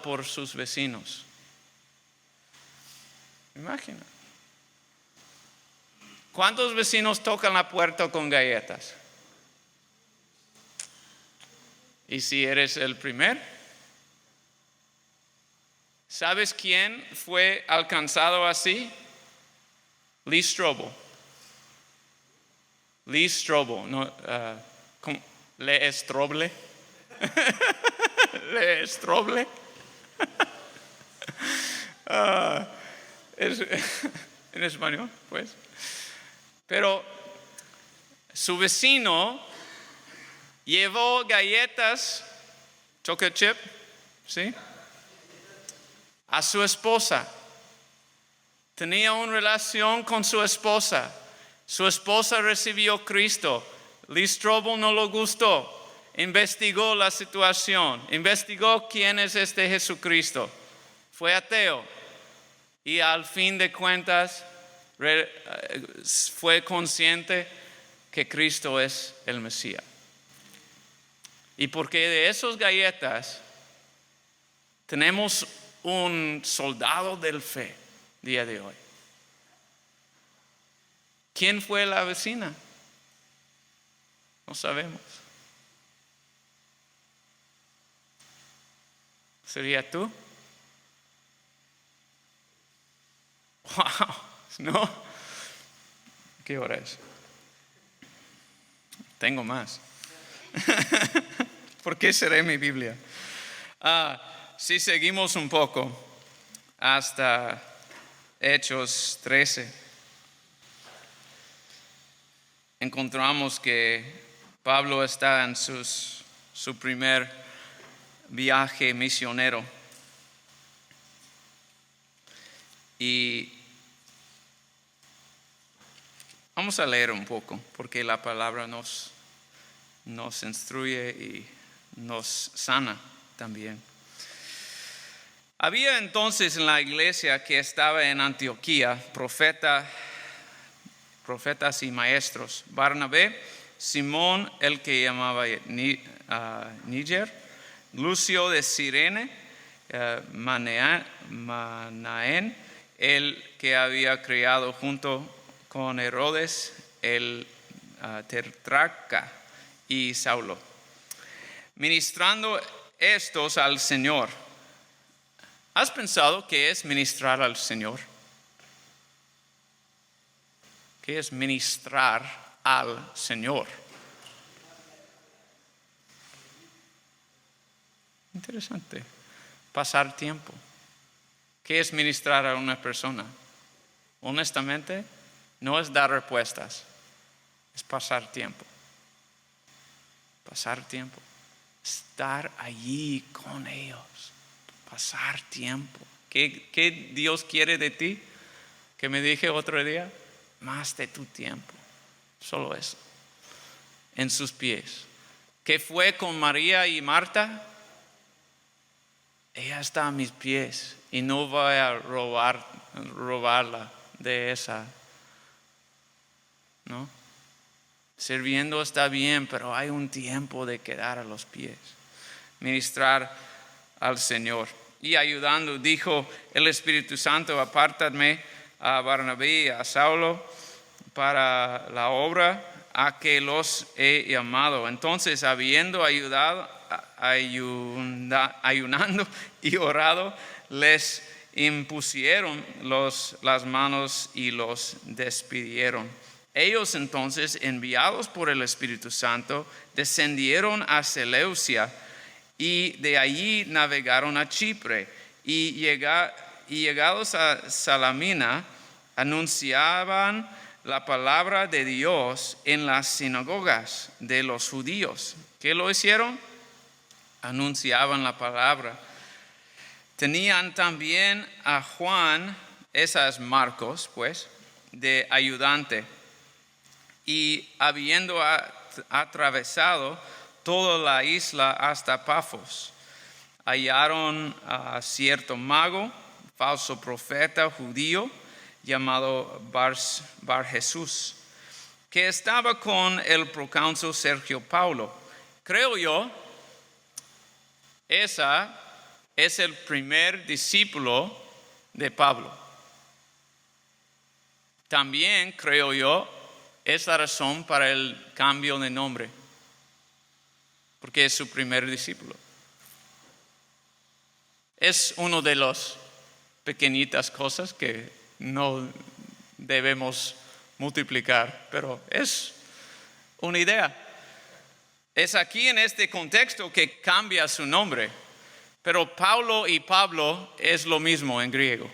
por sus vecinos. Imagina. ¿Cuántos vecinos tocan la puerta con galletas? ¿Y si eres el primer? ¿Sabes quién fue alcanzado así? Lee Strobel. Lee Strobel, no, Le Strobel. Le Strobel. En español, pues. Pero su vecino llevó galletas, chocolate chip, ¿sí? A su esposa. Tenía una relación con su esposa. Su esposa recibió Cristo. Lee Strobel no le gustó. Investigó la situación. Investigó quién es este Jesucristo. Fue ateo. Y al fin de cuentas fue consciente que Cristo es el Mesías. Y porque de esas galletas tenemos un soldado del fe día de hoy. ¿Quién fue la vecina? No sabemos. ¿Sería tú? Wow, ¿no? ¿Qué hora es? Tengo más. ¿Por qué seré mi Biblia? Si seguimos un poco hasta Hechos 13, encontramos que Pablo está en su primer viaje misionero. Y vamos a leer un poco, porque la palabra nos instruye y nos sana también. Había entonces en la iglesia que estaba en Antioquía profetas y maestros: Barnabé, Simón el que llamaba Níger, Lucio de Cirene, Manaén, el que había criado junto con Herodes el tetrarca, y Saulo. Ministrando estos al Señor. ¿Has pensado qué es ministrar al Señor? ¿Qué es ministrar al Señor? Interesante. Pasar tiempo. ¿Qué es ministrar a una persona? Honestamente, no es dar respuestas, es pasar tiempo. Pasar tiempo. Estar allí con ellos. Pasar tiempo. ¿Qué Dios quiere de ti? Que me dije otro día, más de tu tiempo. Solo eso. En sus pies. ¿Qué fue con María y Marta? Ella está a mis pies y no voy a robarla de esa. ¿No? Sirviendo está bien, pero hay un tiempo de quedar a los pies. Ministrar al Señor. Y ayudando, dijo el Espíritu Santo: apártame a Barnabé y a Saulo para la obra a que los he llamado. Entonces, habiendo ayunando y orado, les impusieron las manos y los despidieron. Ellos entonces, enviados por el Espíritu Santo, descendieron a Seleucia y de allí navegaron a Chipre, y llegados a Salamina, anunciaban la palabra de Dios en las sinagogas de los judíos. ¿Qué lo hicieron? Anunciaban la palabra. Tenían también a Juan, esa es Marcos, pues, de ayudante. Y habiendo atravesado toda la isla hasta Pafos, hallaron a cierto mago, falso profeta judío, llamado Bar Jesús, que estaba con el procónsul Sergio Paulo. Creo yo, esa es el primer discípulo de Pablo. También creo yo, es la razón para el cambio de nombre, porque es su primer discípulo. Es una de las pequeñitas cosas que no debemos multiplicar, pero es una idea. Es aquí en este contexto que cambia su nombre. Pero Paulo y Pablo es lo mismo en griego.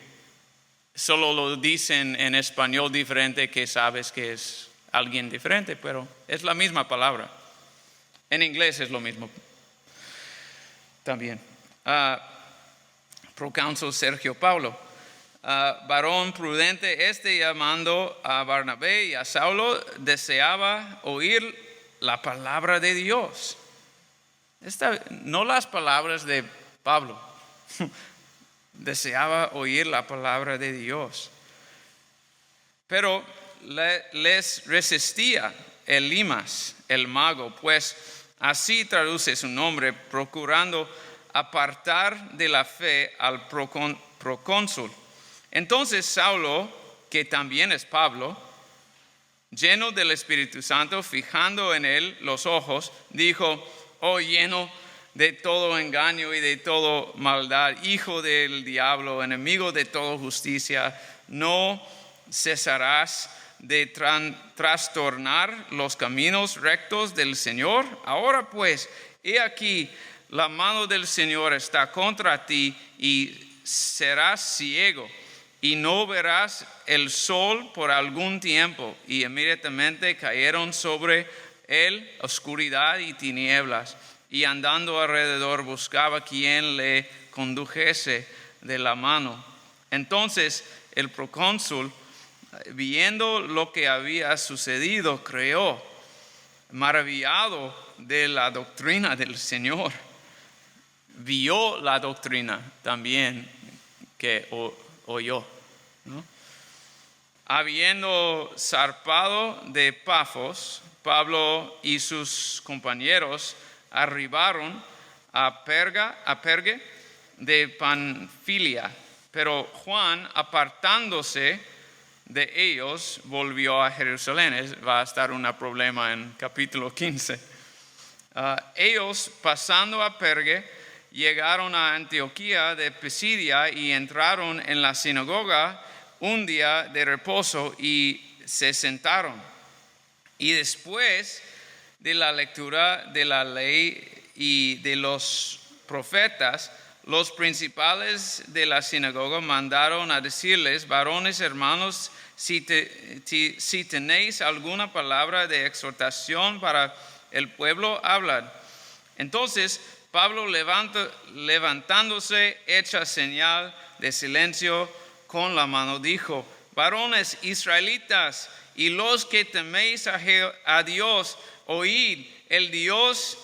Solo lo dicen en español diferente, que sabes que es alguien diferente, pero es la misma palabra. En inglés es lo mismo también. Procónsul Sergio Paulo, varón prudente, llamando a Barnabé y a Saulo, deseaba oír la palabra de Dios. No las palabras de Pablo. Deseaba oír la palabra de Dios. Pero les resistía Elimas, el mago, pues así traduce su nombre, procurando apartar de la fe al procónsul. Entonces Saulo, que también es Pablo, lleno del Espíritu Santo, fijando en él los ojos, dijo: oh, lleno de todo engaño y de toda maldad, hijo del diablo, enemigo de toda justicia, ¿no cesarás de trastornar los caminos rectos del Señor? Ahora pues, he aquí, la mano del Señor está contra ti, y serás ciego, y no verás el sol por algún tiempo. Y inmediatamente cayeron sobre él oscuridad y tinieblas, y andando alrededor buscaba quien le condujese de la mano. Entonces el procónsul, viendo lo que había sucedido, creyó, maravillado de la doctrina del Señor. Vio la doctrina también que oyó, ¿no? Habiendo zarpado de Pafos, Pablo y sus compañeros arribaron a Perge de Panfilia, pero Juan, apartándose de ellos, volvió a Jerusalén. Va a estar un problema en capítulo 15. Ellos, pasando a Perge, llegaron a Antioquía de Pisidia y entraron en la sinagoga un día de reposo y se sentaron. Y después de la lectura de la ley y de los profetas, los principales de la sinagoga mandaron a decirles: varones hermanos, si tenéis alguna palabra de exhortación para el pueblo, hablad. Entonces Pablo, levantándose, hecha señal de silencio con la mano, dijo: varones israelitas y los que teméis a Dios, oíd. El Dios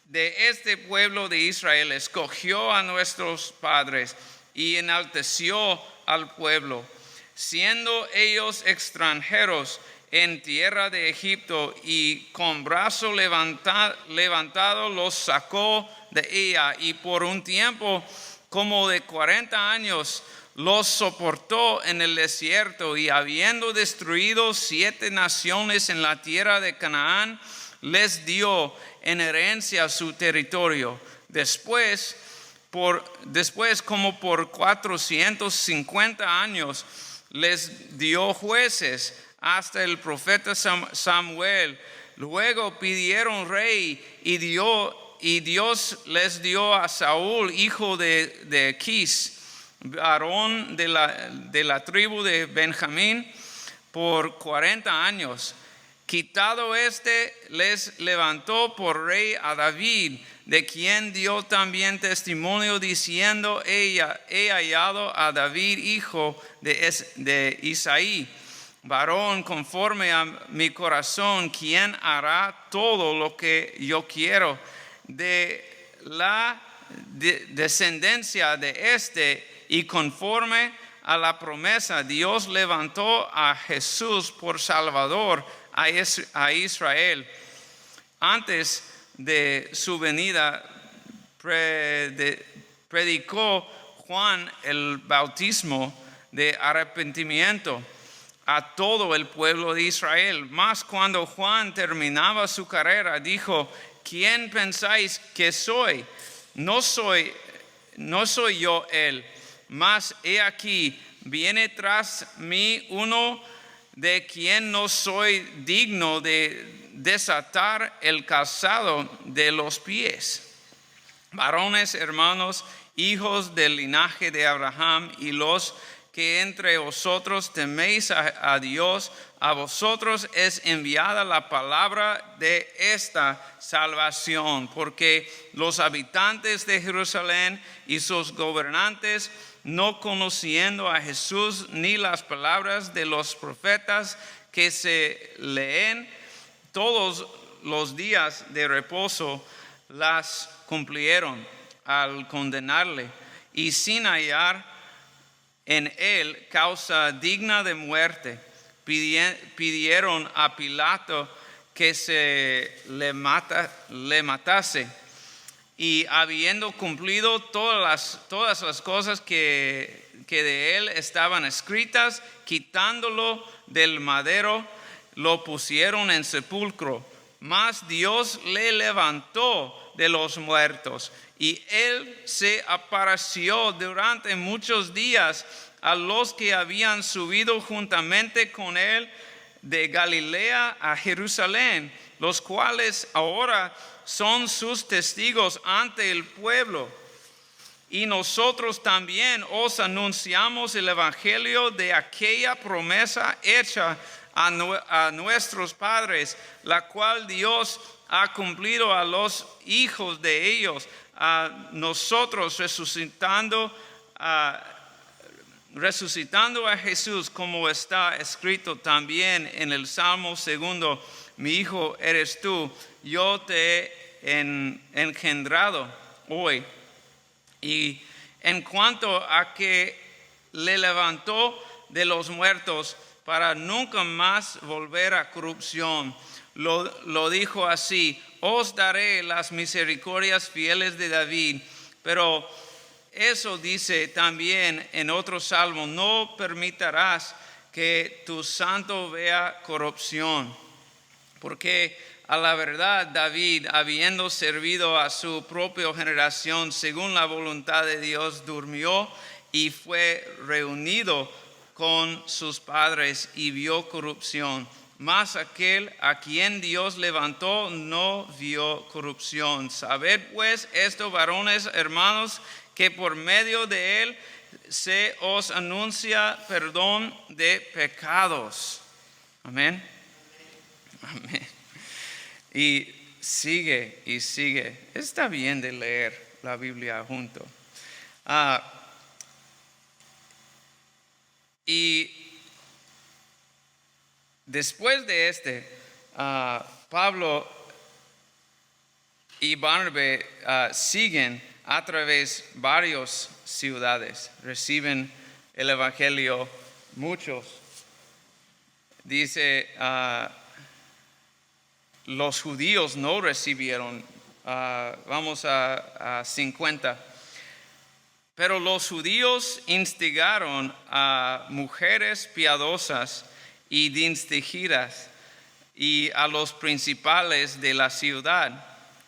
de este pueblo de Israel escogió a nuestros padres y enalteció al pueblo, siendo ellos extranjeros en tierra de Egipto, y con brazo levantado los sacó de ella, y por un tiempo como de 40 años los soportó en el desierto. Y habiendo destruido 7 naciones en la tierra de Canaán, les dio en herencia su territorio. Después como por 450 años les dio jueces hasta el profeta Samuel. Luego pidieron rey, y Dios les dio a Saúl, hijo de Quis, varón de la tribu de Benjamín, por 40 años. Quitado les levantó por rey a David, de quien dio también testimonio, diciendo: he hallado a David, hijo de Isaí, varón conforme a mi corazón, quien hará todo lo que yo quiero. De la descendencia de y conforme a la promesa, Dios levantó a Jesús por Salvador a Israel. Antes de su venida, predicó Juan el bautismo de arrepentimiento a todo el pueblo de Israel. Mas cuando Juan terminaba su carrera, dijo: ¿quién pensáis que soy? No soy yo él, mas he aquí, viene tras mí uno de quien no soy digno de desatar el calzado de los pies. Varones, hermanos, hijos del linaje de Abraham, y los que entre vosotros teméis a Dios, a vosotros es enviada la palabra de esta salvación, porque los habitantes de Jerusalén y sus gobernantes, no conociendo a Jesús ni las palabras de los profetas que se leen todos los días de reposo, las cumplieron al condenarle, y sin hallar en él causa digna de muerte, pidieron a Pilato que se le matase. Y habiendo cumplido todas las cosas que de él estaban escritas, quitándolo del madero, lo pusieron en sepulcro. Mas Dios le levantó de los muertos, y él se apareció durante muchos días a los que habían subido juntamente con él de Galilea a Jerusalén, los cuales ahora son sus testigos ante el pueblo. Y nosotros también os anunciamos el evangelio de aquella promesa hecha a nuestros padres, la cual Dios ha cumplido a los hijos de ellos, a nosotros resucitando a Jesús, como está escrito también en el Salmo 2: mi hijo eres tú, yo te he engendrado hoy. Y en cuanto a que le levantó de los muertos para nunca más volver a corrupción, lo dijo así: os daré las misericordias fieles de David. Pero eso dice también en otro salmo: no permitirás que tu santo vea corrupción. Porque a la verdad David, habiendo servido a su propia generación según la voluntad de Dios, durmió y fue reunido con sus padres y vio corrupción. Mas aquel a quien Dios levantó no vio corrupción. Sabed pues esto, varones, hermanos, que por medio de él se os anuncia perdón de pecados. Amén. Amén. Y sigue y sigue. Está bien de leer la Biblia junto. Y después de Pablo y Barnabé siguen a través de varias ciudades, reciben el evangelio muchos. Dice, los judíos no recibieron, vamos a 50. Pero los judíos instigaron a mujeres piadosas y distinguidas y a los principales de la ciudad,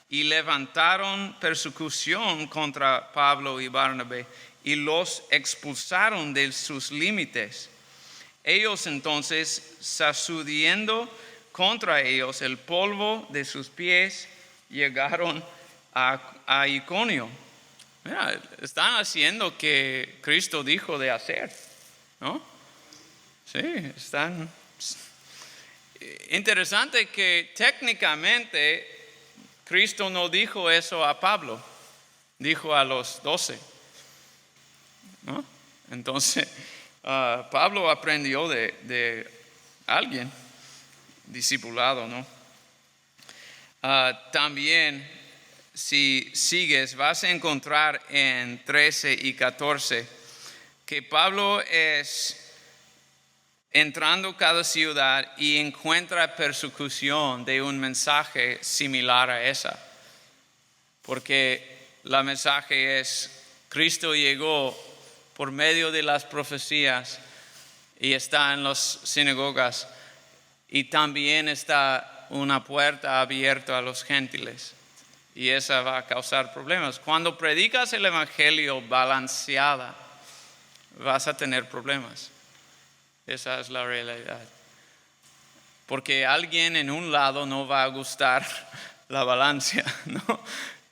y levantaron persecución contra Pablo y Barnabé y los expulsaron de sus límites. Ellos entonces, sacudiendo contra ellos el polvo de sus pies, llegaron a Iconio. Mira, están haciendo que Cristo dijo de hacer, ¿no? Sí, están. Interesante que técnicamente Cristo no dijo eso a Pablo, dijo a los 12, ¿no? Entonces, Pablo aprendió de alguien, discipulado, ¿no? También, si sigues, vas a encontrar en 13 y 14 que Pablo es entrando a cada ciudad y encuentra persecución de un mensaje similar a esa. Porque la mensaje es: Cristo llegó por medio de las profecías y está en las sinagogas, y también está una puerta abierta a los gentiles. Y esa va a causar problemas. Cuando predicas el evangelio balanceada, vas a tener problemas. Esa es la realidad. Porque a alguien en un lado no va a gustar la balanza, ¿no?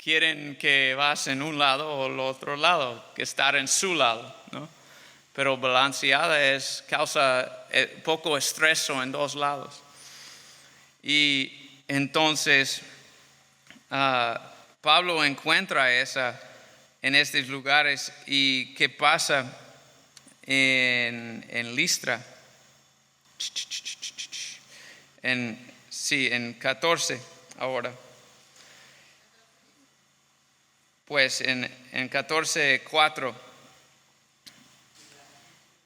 quieren que vas en un lado o el otro lado, que estar en su lado, ¿no? Pero balanceada causa poco estrés en dos lados. Y entonces Pablo encuentra en estos lugares. ¿Y qué pasa en Listra? En 14 ahora. Pues en 14:4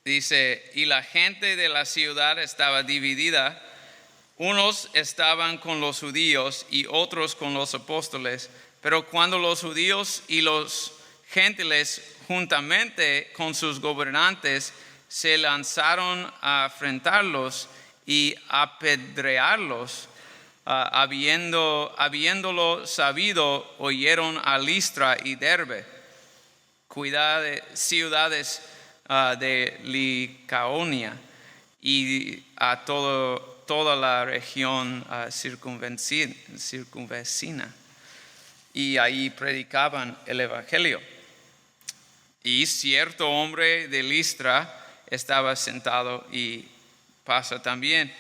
dice, y la gente de la ciudad estaba dividida, unos estaban con los judíos y otros con los apóstoles, pero cuando los judíos y los gentiles juntamente con sus gobernantes se lanzaron a afrentarlos y apedrearlos, habiéndolo sabido, oyeron a Listra y Derbe, ciudades de Licaonia y a toda la región circunvecina, y ahí predicaban el evangelio. Y cierto hombre de Listra estaba sentado, y pasa también.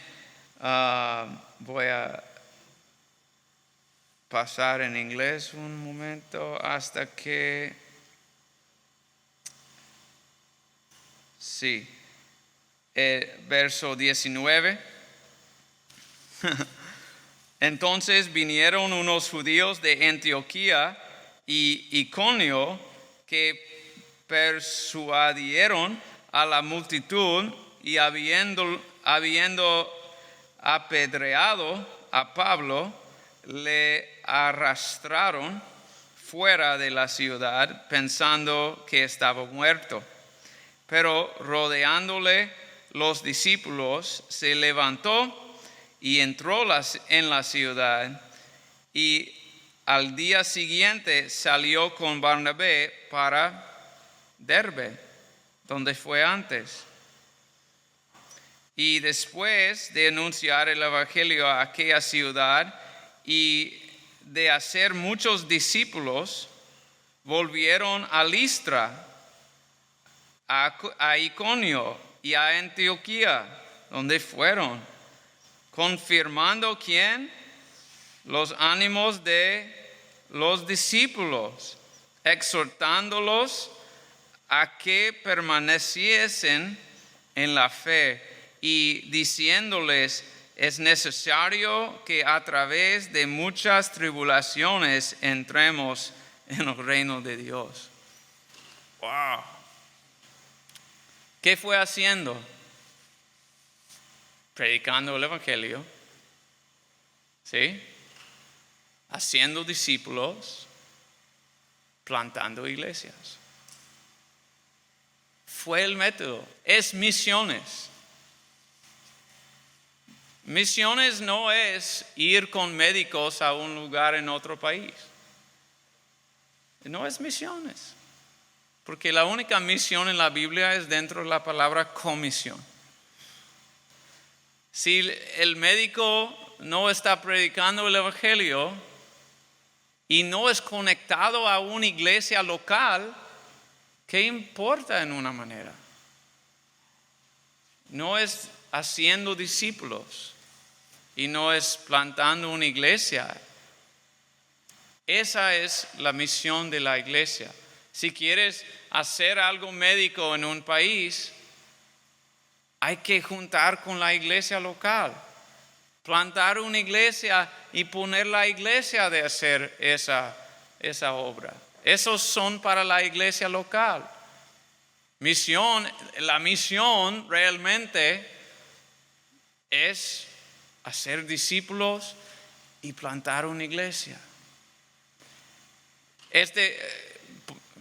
Voy a pasar en inglés un momento hasta que... Sí, verso 19. Entonces vinieron unos judíos de Antioquía y Iconio que persuadieron a la multitud, y habiendo apedreado a Pablo, le arrastraron fuera de la ciudad pensando que estaba muerto. Pero rodeándole los discípulos, se levantó y entró en la ciudad, y al día siguiente salió con Barnabé para Derbe, donde fue antes. Y después de anunciar el evangelio a aquella ciudad y de hacer muchos discípulos, volvieron a Listra, a Iconio y a Antioquía, donde fueron, confirmando ¿quién? Los ánimos de los discípulos, exhortándolos a que permaneciesen en la fe, y diciéndoles, es necesario que a través de muchas tribulaciones entremos en el reino de Dios. Wow. ¿Qué fue haciendo? Predicando el evangelio, ¿sí? Haciendo discípulos, plantando iglesias. Fue el método. Es misiones. Misiones no es ir con médicos a un lugar en otro país. No es misiones. Porque la única misión en la Biblia es dentro de la palabra comisión. Si el médico no está predicando el evangelio y no es conectado a una iglesia local, ¿qué importa en una manera? No es haciendo discípulos y no es plantando una iglesia. Esa es la misión de la iglesia. Si quieres hacer algo médico en un país, hay que juntar con la iglesia local, plantar una iglesia y poner la iglesia de hacer esa obra. Esos son para la iglesia local. La misión realmente es hacer discípulos y plantar una iglesia.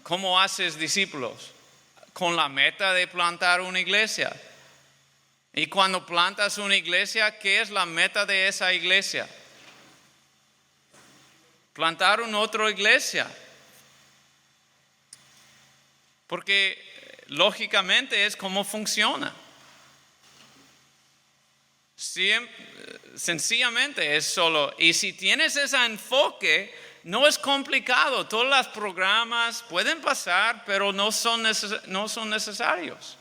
¿Cómo haces discípulos? Con la meta de plantar una iglesia. Y cuando plantas una iglesia, ¿qué es la meta de esa iglesia? Plantar una otra iglesia. Porque lógicamente es como funciona. Sencillamente es solo. Y si tienes ese enfoque, no es complicado. Todos los programas pueden pasar, pero no son necesarios.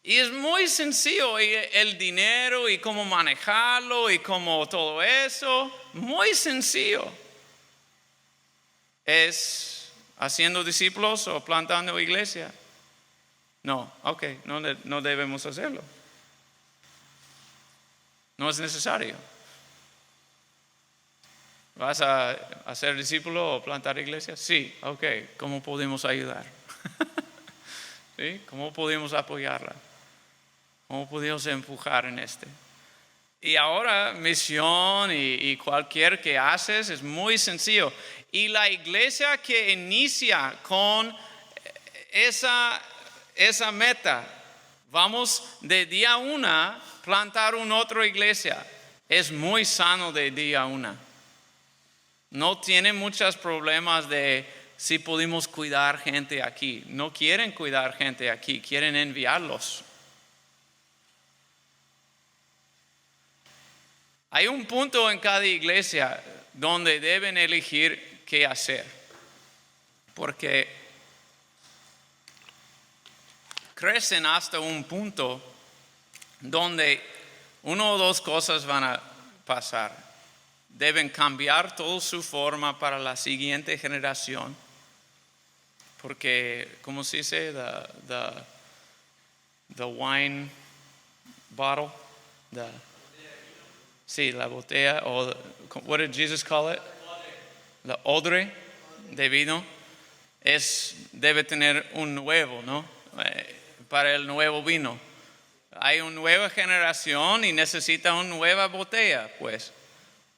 Y es muy sencillo, y el dinero y cómo manejarlo y cómo todo eso, muy sencillo. ¿Es haciendo discípulos o plantando iglesia? No, no debemos hacerlo. No es necesario. ¿Vas a hacer discípulo o plantar iglesia? Sí, ¿cómo podemos ayudar? ¿Sí? ¿Cómo podemos apoyarla? ¿Cómo podemos empujar en este? Y ahora misión y cualquier que haces es muy sencillo. Y la iglesia que inicia con esa meta, vamos de día 1 plantar una otra iglesia, es muy sano de día 1. No tiene muchos problemas de si podemos cuidar gente aquí. No quieren cuidar gente aquí, quieren enviarlos. Hay un punto en cada iglesia donde deben elegir qué hacer, porque crecen hasta un punto donde 1 o 2 cosas van a pasar. Deben cambiar toda su forma para la siguiente generación, porque, ¿cómo se dice? The wine bottle, la botella, o what did Jesus call it? La odre de vino debe tener un nuevo, ¿no? Para el nuevo vino. Hay una nueva generación y necesita una nueva botella, pues.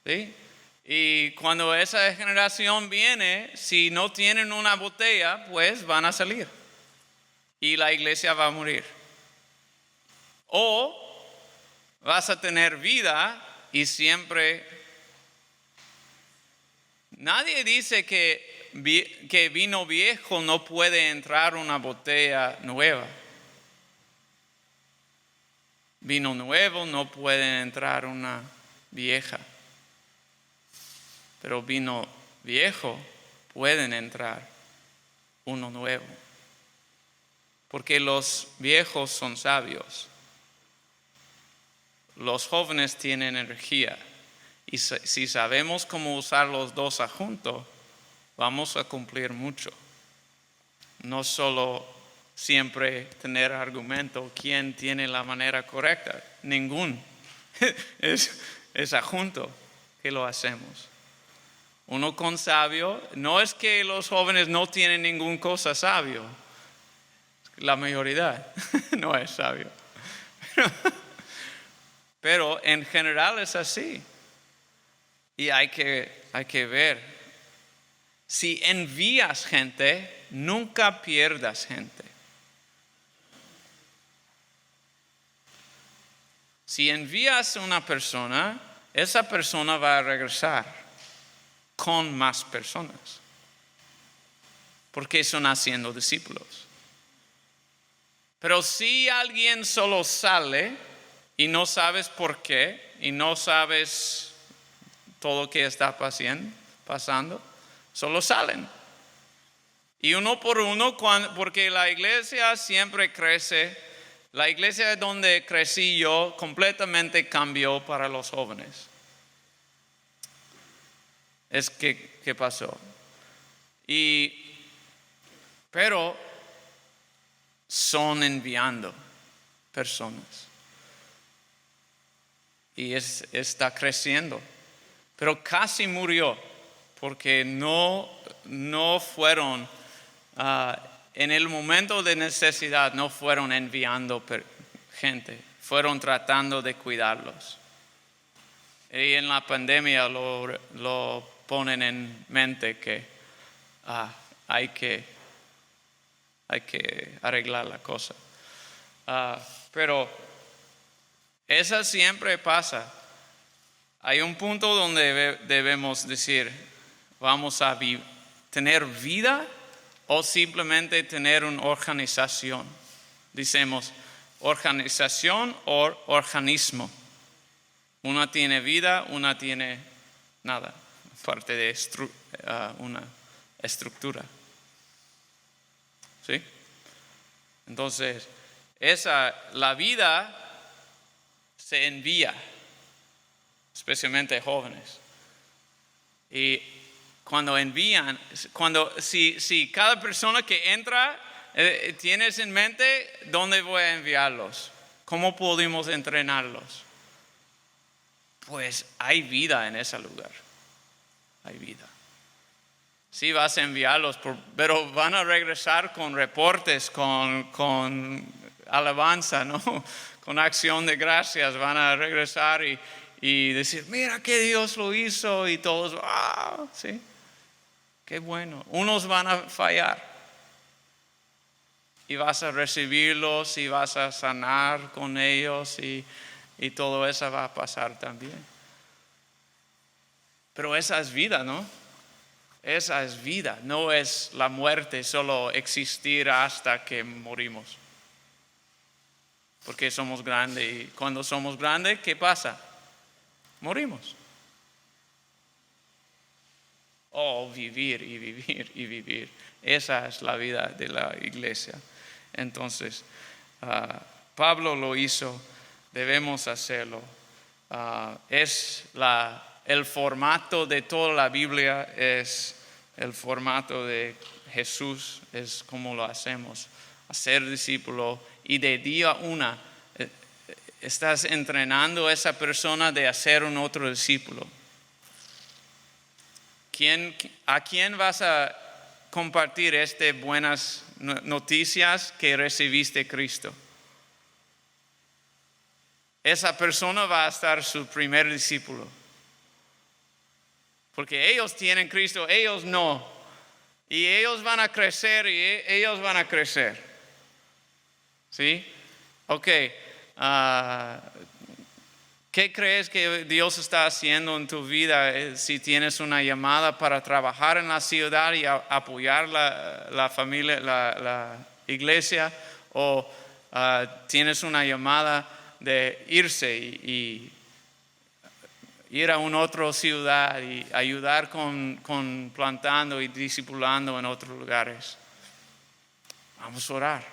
¿Sí? Y cuando esa generación viene, si no tienen una botella, pues van a salir. Y la iglesia va a morir. O vas a tener vida y siempre. Nadie dice que vino viejo no puede entrar una botella nueva. Vino nuevo no puede entrar una vieja. Pero vino viejo pueden entrar uno nuevo. Porque los viejos son sabios. Los jóvenes tienen energía. Y si sabemos cómo usar los dos juntos, vamos a cumplir mucho. No solo siempre tener argumento quién tiene la manera correcta. Ningún. Es junto que lo hacemos. Uno con sabio, no es que los jóvenes no tienen ninguna cosa sabio. La mayoría no es sabio. Pero en general es así. Y hay que ver. Si envías gente, nunca pierdas gente. Si envías a una persona, esa persona va a regresar con más personas. Porque son haciendo discípulos. Pero si alguien solo sale y no sabes por qué, y no sabes todo lo que está pasando, solo salen. Y uno por uno, porque la iglesia siempre crece. La iglesia donde crecí yo completamente cambió para los jóvenes. Es que pasó. Pero son enviando personas. Y está creciendo. Pero casi murió porque no fueron, en el momento de necesidad, no fueron enviando gente, fueron tratando de cuidarlos. Y en la pandemia lo ponen en mente que hay que arreglar la cosa. Pero eso siempre pasa. Hay un punto donde debemos decir, vamos a tener vida o simplemente tener una organización. Decimos organización o organismo. Una tiene vida, una tiene nada. parte de una estructura. ¿Sí? Entonces, la vida se envía, especialmente jóvenes. Y cuando envían, si cada persona que entra, tienes en mente dónde voy a enviarlos, cómo podemos entrenarlos. Pues hay vida en ese lugar, hay vida. Sí vas a enviarlos, pero van a regresar con reportes, con alabanza, ¿no? Con acción de gracias, van a regresar y decir, mira que Dios lo hizo, y todos, sí, qué bueno. Unos van a fallar y vas a recibirlos y vas a sanar con ellos y todo eso va a pasar también. Pero esa es vida, ¿no? Esa es vida, no es la muerte, solo existir hasta que morimos. Porque somos grandes, y cuando somos grandes, ¿qué pasa? Morimos. Vivir y vivir y vivir. Esa es la vida de la iglesia. Entonces, Pablo lo hizo, debemos hacerlo. El formato de toda la Biblia es el formato de Jesús, es como lo hacemos, hacer discípulo, y de día uno estás entrenando a esa persona de hacer un otro discípulo. ¿A quién vas a compartir estas buenas noticias que recibiste Cristo? Esa persona va a estar su primer discípulo. Porque ellos tienen Cristo, ellos no. Y ellos van a crecer y ellos van a crecer. ¿Sí? Ok. ¿Qué crees que Dios está haciendo en tu vida si tienes una llamada para trabajar en la ciudad y apoyar la familia, la iglesia? ¿O tienes una llamada de irse y ir a una otra ciudad y ayudar con plantando y discipulando en otros lugares? Vamos a orar.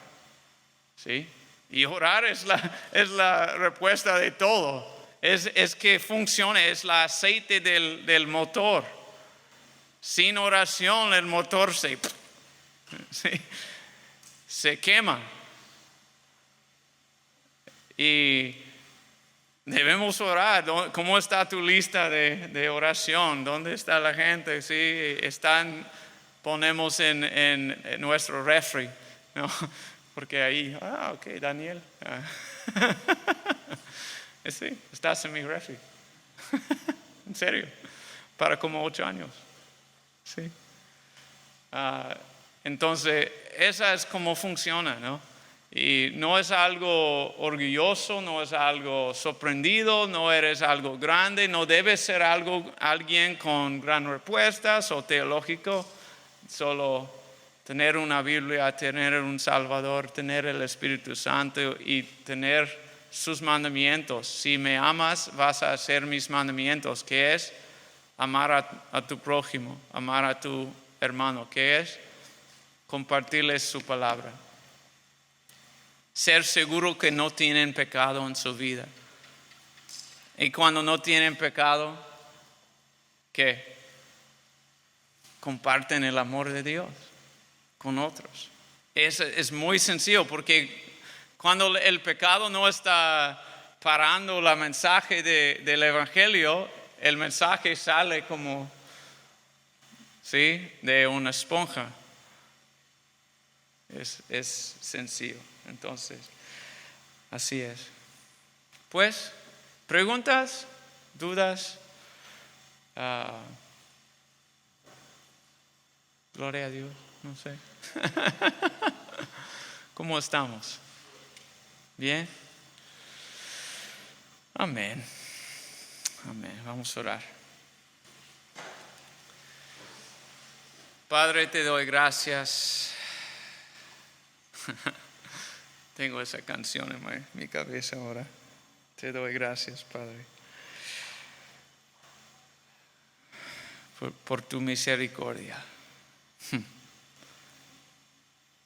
¿Sí? Y orar es la respuesta de todo. Es que funcione, es el aceite del motor. Sin oración el motor se quema. Y debemos orar. ¿Cómo está tu lista de oración? ¿Dónde está la gente? Sí, ponemos en nuestro refri, ¿no? Porque ahí, ok, Daniel. Sí, estás en mi refri. En serio, para como 8 años. Sí. Entonces, esa es como funciona, ¿no? Y no es algo orgulloso, no es algo sorprendido, no eres algo grande, no debes ser alguien con gran respuestas o teológico, solo tener una Biblia, tener un Salvador, tener el Espíritu Santo y tener sus mandamientos. Si me amas, vas a hacer mis mandamientos, que es amar a tu prójimo, amar a tu hermano, que es compartirles su palabra. Ser seguro que no tienen pecado en su vida. Y cuando no tienen pecado, ¿qué? Comparten el amor de Dios con otros. Es muy sencillo, porque cuando el pecado no está parando el mensaje del Evangelio, el mensaje sale como, ¿sí?, de una esponja. Es sencillo. Entonces, así es. Pues, ¿preguntas? ¿Dudas? Gloria a Dios, no sé. ¿Cómo estamos? ¿Bien? Amén. Amén. Vamos a orar. Padre, te doy gracias. Tengo esa canción en mi cabeza ahora. Te doy gracias, Padre, por tu misericordia,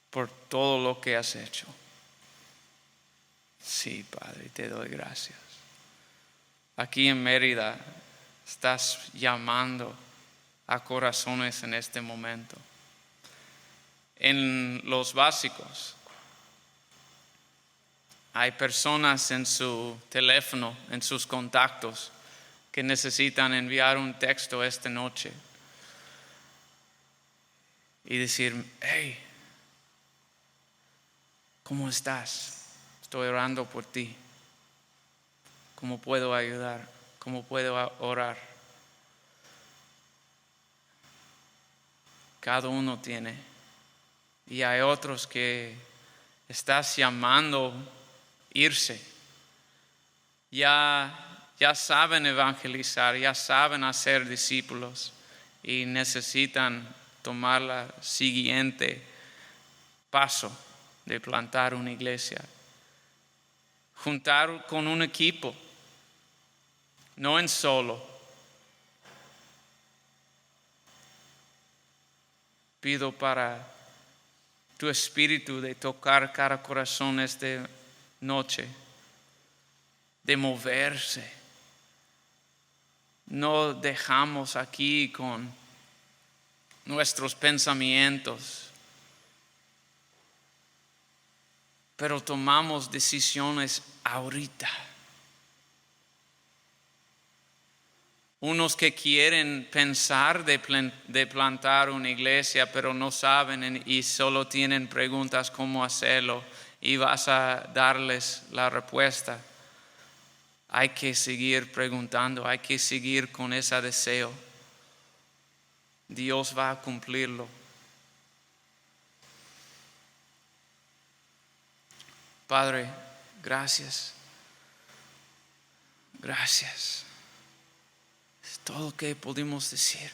por todo lo que has hecho. Sí, Padre, te doy gracias. Aquí en Mérida estás llamando a corazones en este momento. En los básicos hay personas en su teléfono, en sus contactos, que necesitan enviar un texto esta noche y decir: hey, ¿cómo estás? Estoy orando por ti. ¿Cómo puedo ayudar? ¿Cómo puedo orar? Cada uno tiene. Y hay otros que estás llamando irse. Ya saben evangelizar, ya saben hacer discípulos y necesitan tomar el siguiente paso de plantar una iglesia. Juntar con un equipo, no en solo. Pido para tu espíritu de tocar cada corazón esta noche, de moverse. No dejamos aquí con nuestros pensamientos, pero tomamos decisiones ahorita. Unos que quieren pensar de plantar una iglesia, pero no saben y solo tienen preguntas cómo hacerlo, y vas a darles la respuesta. Hay que seguir preguntando, hay que seguir con ese deseo. Dios va a cumplirlo. Padre, gracias. Gracias. Es todo lo que pudimos decir.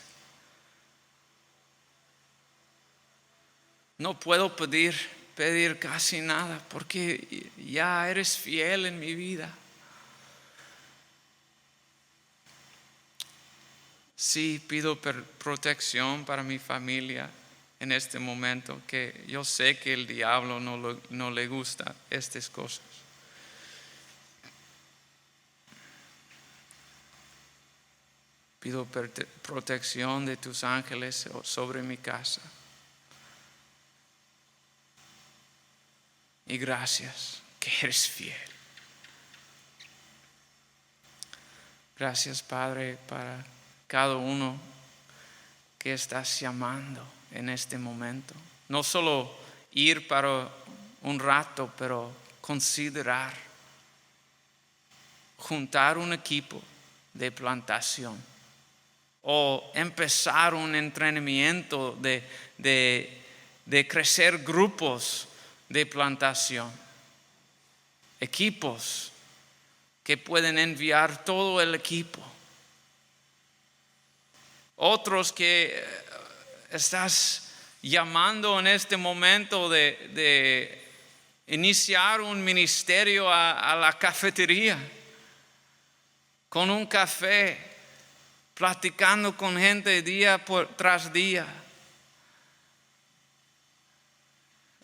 No puedo pedir casi nada porque ya eres fiel en mi vida. Sí, pido protección para mi familia en este momento, que yo sé que el diablo no le gusta estas cosas. Pido protección de tus ángeles sobre mi casa. Y gracias que eres fiel. Gracias, Padre, para cada uno que estás llamando en este momento. No solo ir para un rato, pero considerar juntar un equipo de plantación o empezar un entrenamiento de crecer grupos de plantación, equipos que pueden enviar todo el equipo. Otros que estás llamando en este momento de iniciar un ministerio a la cafetería, con un café, platicando con gente día tras día,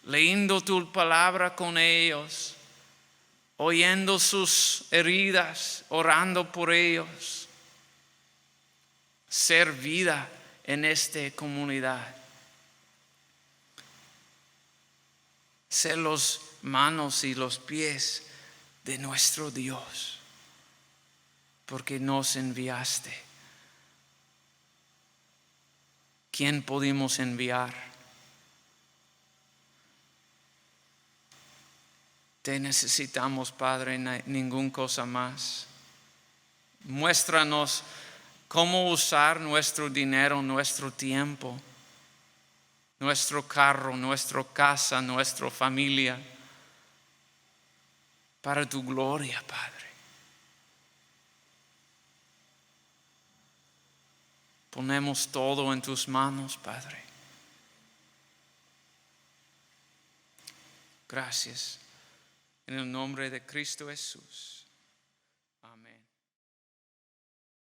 leyendo tu palabra con ellos, oyendo sus heridas, orando por ellos. Ser vida en esta comunidad. Ser los manos y los pies de nuestro Dios, porque nos enviaste. ¿Quién pudimos enviar? Te necesitamos, Padre, ninguna cosa más. Muéstranos cómo usar nuestro dinero, nuestro tiempo, nuestro carro, nuestra casa, nuestra familia, para tu gloria, Padre. Ponemos todo en tus manos, Padre. Gracias. En el nombre de Cristo Jesús.